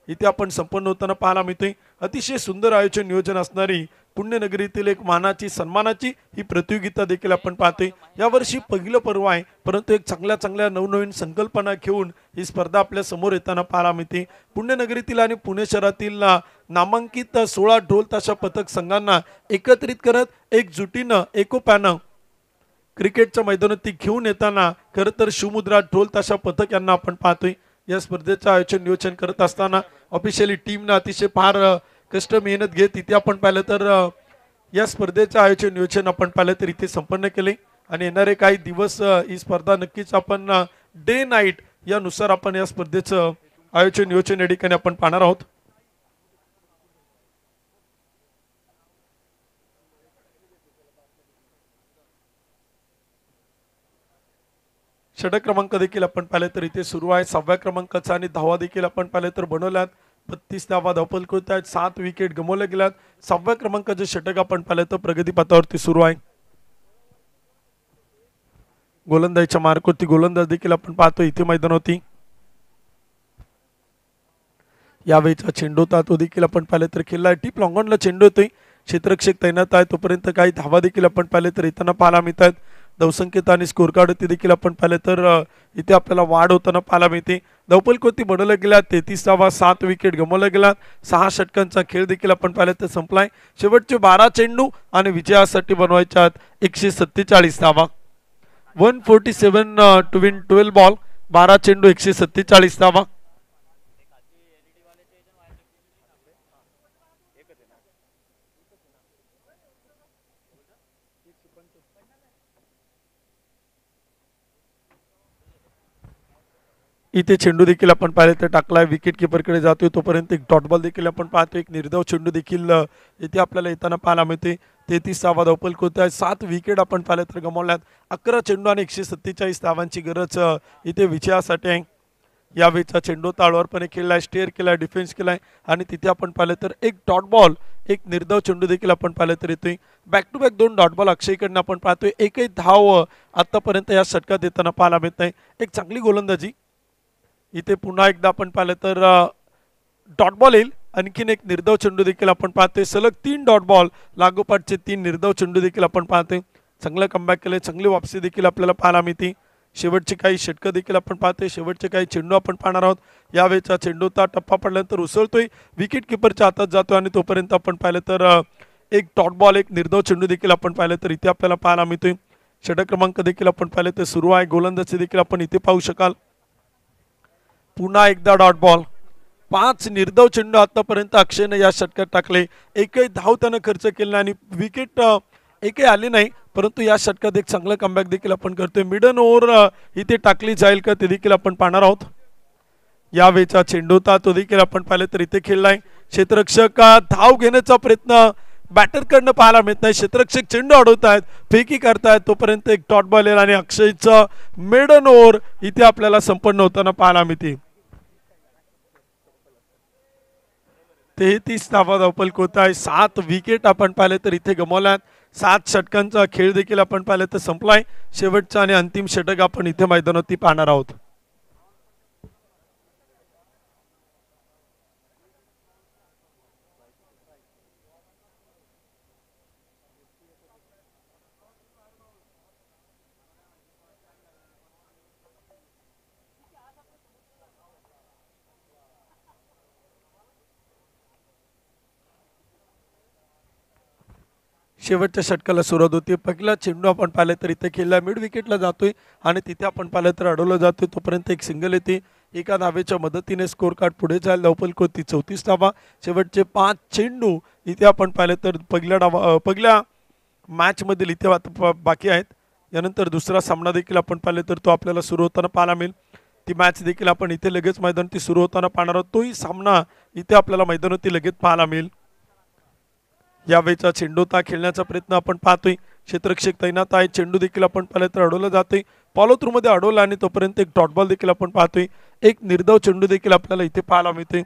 इथे आपण संपन्न होताना पाहायला मिळते. अतिशय सुंदर आयोजन नियोजन असणारी पुण्यनगरीतील एक मानाची सन्मानाची ही प्रतियोगिता देखील आपण पाहतोय. यावर्षी पहिलं पर्व आहे परंतु एक चांगल्या नवनवीन संकल्पना घेऊन ही स्पर्धा आपल्या समोर येताना पाहायला मिळते. पुण्यनगरीतील आणि पुणे शहरातील नामांकित 16 ढोल ताशा पथक संघांना एकत्रित करत एकजुटीनं एकोप्यानं क्रिकेटच्या मैदानात घेऊन येताना खरं तर शिवमुद्रा ढोल ताशा पथक यांना आपण पाहतोय. या स्पर्धेचं आयोजन नियोजन करत असताना ऑफिशियली टीमनं अतिशय फार कष्ट मेहनत घेत इथे आपण पाहिलं तर या स्पर्धेचं आयोजन नियोजन आपण पाहिलं तर इथे संपन्न केले आणि येणारे काही दिवस ही स्पर्धा नक्कीच आपण डे नाईट यानुसार आपण या स्पर्धेचं आयोजन नियोजन या ठिकाणी आपण पाहणार आहोत. षटक क्रमांक देखील आपण पाहिले तर इथे सुरू आहे. 6व्या क्रमांकाचा आणि धावा देखील आपण पाहिले तर बनवल्यात. 32 धावा धावपल करत आहेत. 7 विकेट गमावल्या गेल्यात. 6व्या क्रमांकाचे षटक आपण पाहिले तर प्रगती पथावरती सुरू आहे. गोलंदाजीच्या मार्कवरती गोलंदाज देखील आपण पाहतो इथे मैदान होती. यावेळीचा चेंडू होता तो देखील आपण पाहिले तर खेळला. टीप लॉंगॉनला चेंडू येतोय. क्षेत्ररक्षक तैनात आहे. तोपर्यंत काही धावा देखील आपण पाहिले तर येताना पाहायला मिळतात. धावसंख्येत आणि स्कोर कार्ड देखील आपण पाहिलं तर इथे आपल्याला वाढ होताना पाहायला मिळते. धावपल कोणती बनवल्या गेल्या 33 धावा 7 विकेट गमावल्या गेल्या. 6 षटकांचा खेळ देखील आपण पाहिलं तर संपलाय. शेवटचे 12 चेंडू आणि विजयासाठी बनवायच्या 147 धावा. 147 टू विन 12 बॉल. 12 चेंडू 147 धावा. इथे चेंडू देखील आपण पाहिले तर टाकलाय. विकेट किपरकडे जातोय तोपर्यंत एक डॉट बॉल देखील आपण पाहतो. एक निर्धाव चेंडू देखील इथे आपल्याला येताना पाहायला मिळते. 33 धावा धावपल होत आहे. 7 विकेट आपण पाहिले तर गमावल्यात. 11 चेंडू आणि 147 धावांची गरज इथे विजयासाठी आहे. यावेळीचा चेंडू ताळवारपणे खेळलाय. स्टेअर केलाय. डिफेन्स केलाय आणि तिथे आपण पाहिलं तर एक डॉट बॉल एक निर्धाव चेंडू देखील आपण पाहिलं तर येतोय. Back to back 2 dot ball अक्षयकडनं आपण पाहतोय. एकही धाव आतापर्यंत या षटकात येताना पाहायला मिळत नाही. एक चांगली गोलंदाजी इथे पुन्हा एकदा आपण पाहिलं तर डॉट बॉल येईल. आणखीन एक निर्धाव चेंडू देखील आपण पाहतोय. सलग 3 डॉट बॉल लागोपाठचे 3 निर्धाव चेंडू देखील आपण पाहतोय. चांगलं कमबॅक केलंय, चांगली वापसी देखील आपल्याला पाहायला मिळते. शेवटचे काही षटकं देखील आपण पाहतोय, शेवटचे काही चेंडू आपण पाहणार आहोत. यावेळेचा चेंडूचा टप्पा पडल्यानंतर उसळतोय, विकेट किपरच्या हातात जातोय आणि तोपर्यंत आपण पाहिलं तर एक डॉट बॉल, एक निर्धाव चेंडू देखील आपण पाहिलं तर इथे आपल्याला पाहायला मिळतोय. षटक क्रमांक देखील आपण पाहिलं तर सुरू आहे. गोलंदाजी देखील आपण इथे पाहू शकाल. पुन्हा एकदा डॉट बॉल, 5 निर्धाव चेंडू आतापर्यंत अक्षयने या षटकात टाकले. एकही धाव त्यानं खर्च केला आणि विकेट एकही आली नाही, परंतु या षटकात एक चांगलं कमबॅक देखील आपण करतोय. मिडन ओव्हर इथे टाकली जाईल का ते देखील आपण पाहणार आहोत. यावेळेचा चेंडू होता तो देखील आपण पाहिलं तर इथे खेळलाय. क्षेत्ररक्षक धाव घेण्याचा प्रयत्न बॅटरकडनं पाहायला मिळत नाही. क्षेत्ररक्षक चेंडू अडवतायत, फेकी करतायत, तोपर्यंत एक डॉट बॉल येईल आणि अक्षयचं मिडन ओव्हर इथे आपल्याला संपन्न होताना पाहायला मिळते. 33 धावा धावफलक होत आहे. 7 विकेट आपण पाहिले तर इथे गमावल्यात. 7 षटकांचा खेळ देखील आपण पाहिलं तर संपलाय. शेवटचा आणि अंतिम षटक आपण इथे मैदानावरती पाहणार आहोत. शेवटच्या षटकाला सुरुवात होती. पहिला चेंडू आपण पाहिलं तर इथे खेळला, मिड विकेटला जातोय आणि तिथे आपण पाहिलं तर अडवलं जातोय. तोपर्यंत एक सिंगल येते. एका धावेच्या मदतीने स्कोर कार्ड पुढे जायला धावफलक होती 34 धावा. शेवटचे 5 चेंडू इथे आपण पाहिलं तर पहिल्या मॅच मधील इथे बाकी आहेत. यानंतर दुसरा सामना देखील आपण पाहिलं तर तो आपल्याला सुरू होताना पाहायला मिळेल. ती मॅच देखील आपण इथे लगेच मैदानावरती सुरू होताना पाहणार आहोत. तोही सामना इथे आपल्याला मैदानावरती लगेच पाहायला मिळेल. यावेळेचा चेंडूता खेळण्याचा प्रयत्न आपण पाहतोय. क्षेत्ररक्षक तैनात आहे. चेंडू देखील आपण पाहिलं तर अडवलं जातोय. फॉलो थ्रू मध्ये अडवला आणि तोपर्यंत एक डॉट बॉल देखील आपण पाहतोय. एक निर्धाव चेंडू देखील आपल्याला इथे पाहायला मिळते.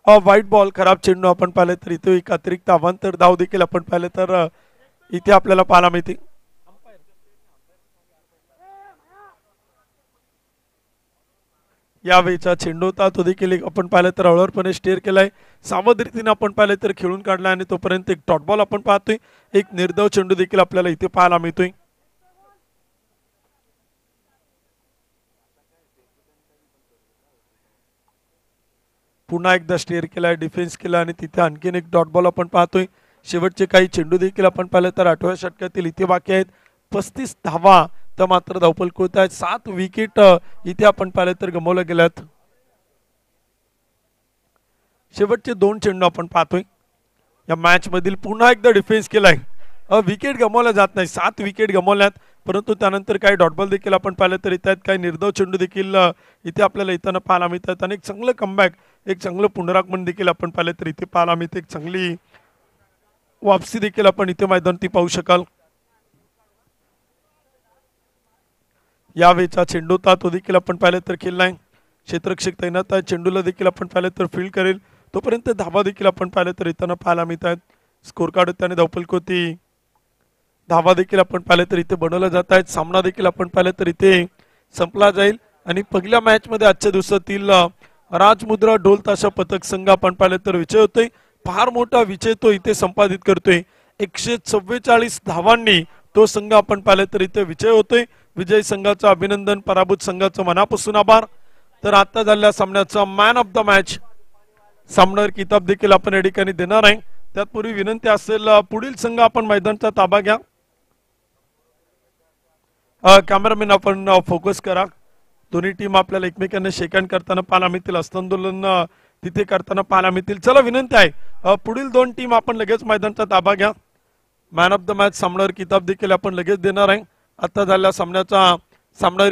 व्हाईट बॉल, खराब चेंडू आपण पाहिलं तर इथे एक अतिरिक्त अवांतर धाव देखील आपण पाहिलं तर इथे आपल्याला पाहायला मिळते. यावेळीचा चेंडू होता तो देखील आपण पाहिलं तर हळूवारपणे स्टेअर केलाय. सावध रीतीने आपण पाहिलं तर खेळून काढला आणि तोपर्यंत एक डॉट बॉल आपण पाहतोय. एक निर्धाव चेंडू देखील आपल्याला इथे पाहायला मिळतोय. पुन्हा एकदा स्टेअर केलाय, डिफेन्स केला आणि तिथे आणखीन एक डॉट बॉल आपण पाहतोय. शेवटचे काही चेंडू देखील आपण पाहिलं तर 8व्या षटकातील इथे बाकी आहेत. 35 धावा तर मात्र धावफलक होत आहेत. 7 विकेट इथे आपण पाहिलं तर गमावल्या गेल्यात. शेवटचे 2 चेंडू आपण पाहतोय. या मॅच मधील पुन्हा एकदा डिफेन्स केलाय. विकेट गमावल्या जात नाही. 7 विकेट गमावल्यात, परंतु त्यानंतर काही डॉट बॉल देखील आपण पाहिलं तर इथे काही निर्धाव चेंडू देखील इथे आपल्याला येताना पाहायला मिळतात. आणि एक चांगलं कमबॅक, एक चांगलं पुनरागमन देखील आपण पाहिलं तर इथे पाहायला मिळते. एक चांगली वापसी देखील आपण इथे मैदानावरती पाहू शकाल. यावेळेचा चेंडू होता तो देखील आपण पाहिलं तर खेळलाय. क्षेत्ररक्षक तैनात आहे. चेंडूला देखील आपण पाहिलं तर फील्ड करेल. तोपर्यंत धावा देखील आपण पाहिलं तर येताना पाहायला मिळतात. स्कोर कार्ड त्याने धावफलक होती. धावा देखील आपण पाहिलं तर इथे बनवल्या जात आहेत. सामना देखील आपण पाहिलं तर इथे संपला जाईल. आणि पहिल्या मॅच मध्ये आजच्या दिवसातील राजमुद्रा ढोल ताशा पथक संघ आपण पाहिलं तर विजय होतोय. फार मोठा विजय तो इथे संपादित करतोय. 144 धावांनी तो संघ आपण पाहिलं तर इथे विजय होतोय. विजय संघाचं अभिनंदन, पराभूत संघाचं मनापासून आभार. तर आता झालेल्या सामन्याचा मॅन ऑफ द मॅच सामनावर किताब देखील आपण या ठिकाणी देणार आहे. त्यापूर्वी विनंती असेल, पुढील संघ आपण मैदानाचा ताबा घ्या. कॅमेरामॅन आपण फोकस करा. दोन्ही टीम आपल्याला एकमेकांना शेकहँड करताना पाहायला मिळतील. हस्तांदोलन तिथे करताना पाहायला मिळतील. चला विनंती आहे, पुढील 2 टीम आपण लगेच मैदानाचा ताबा घ्या. मॅन ऑफ द मॅच सामनावर किताब देखील आपण लगेच देणार आहे. आता झालेल्या सामन्याचा सामना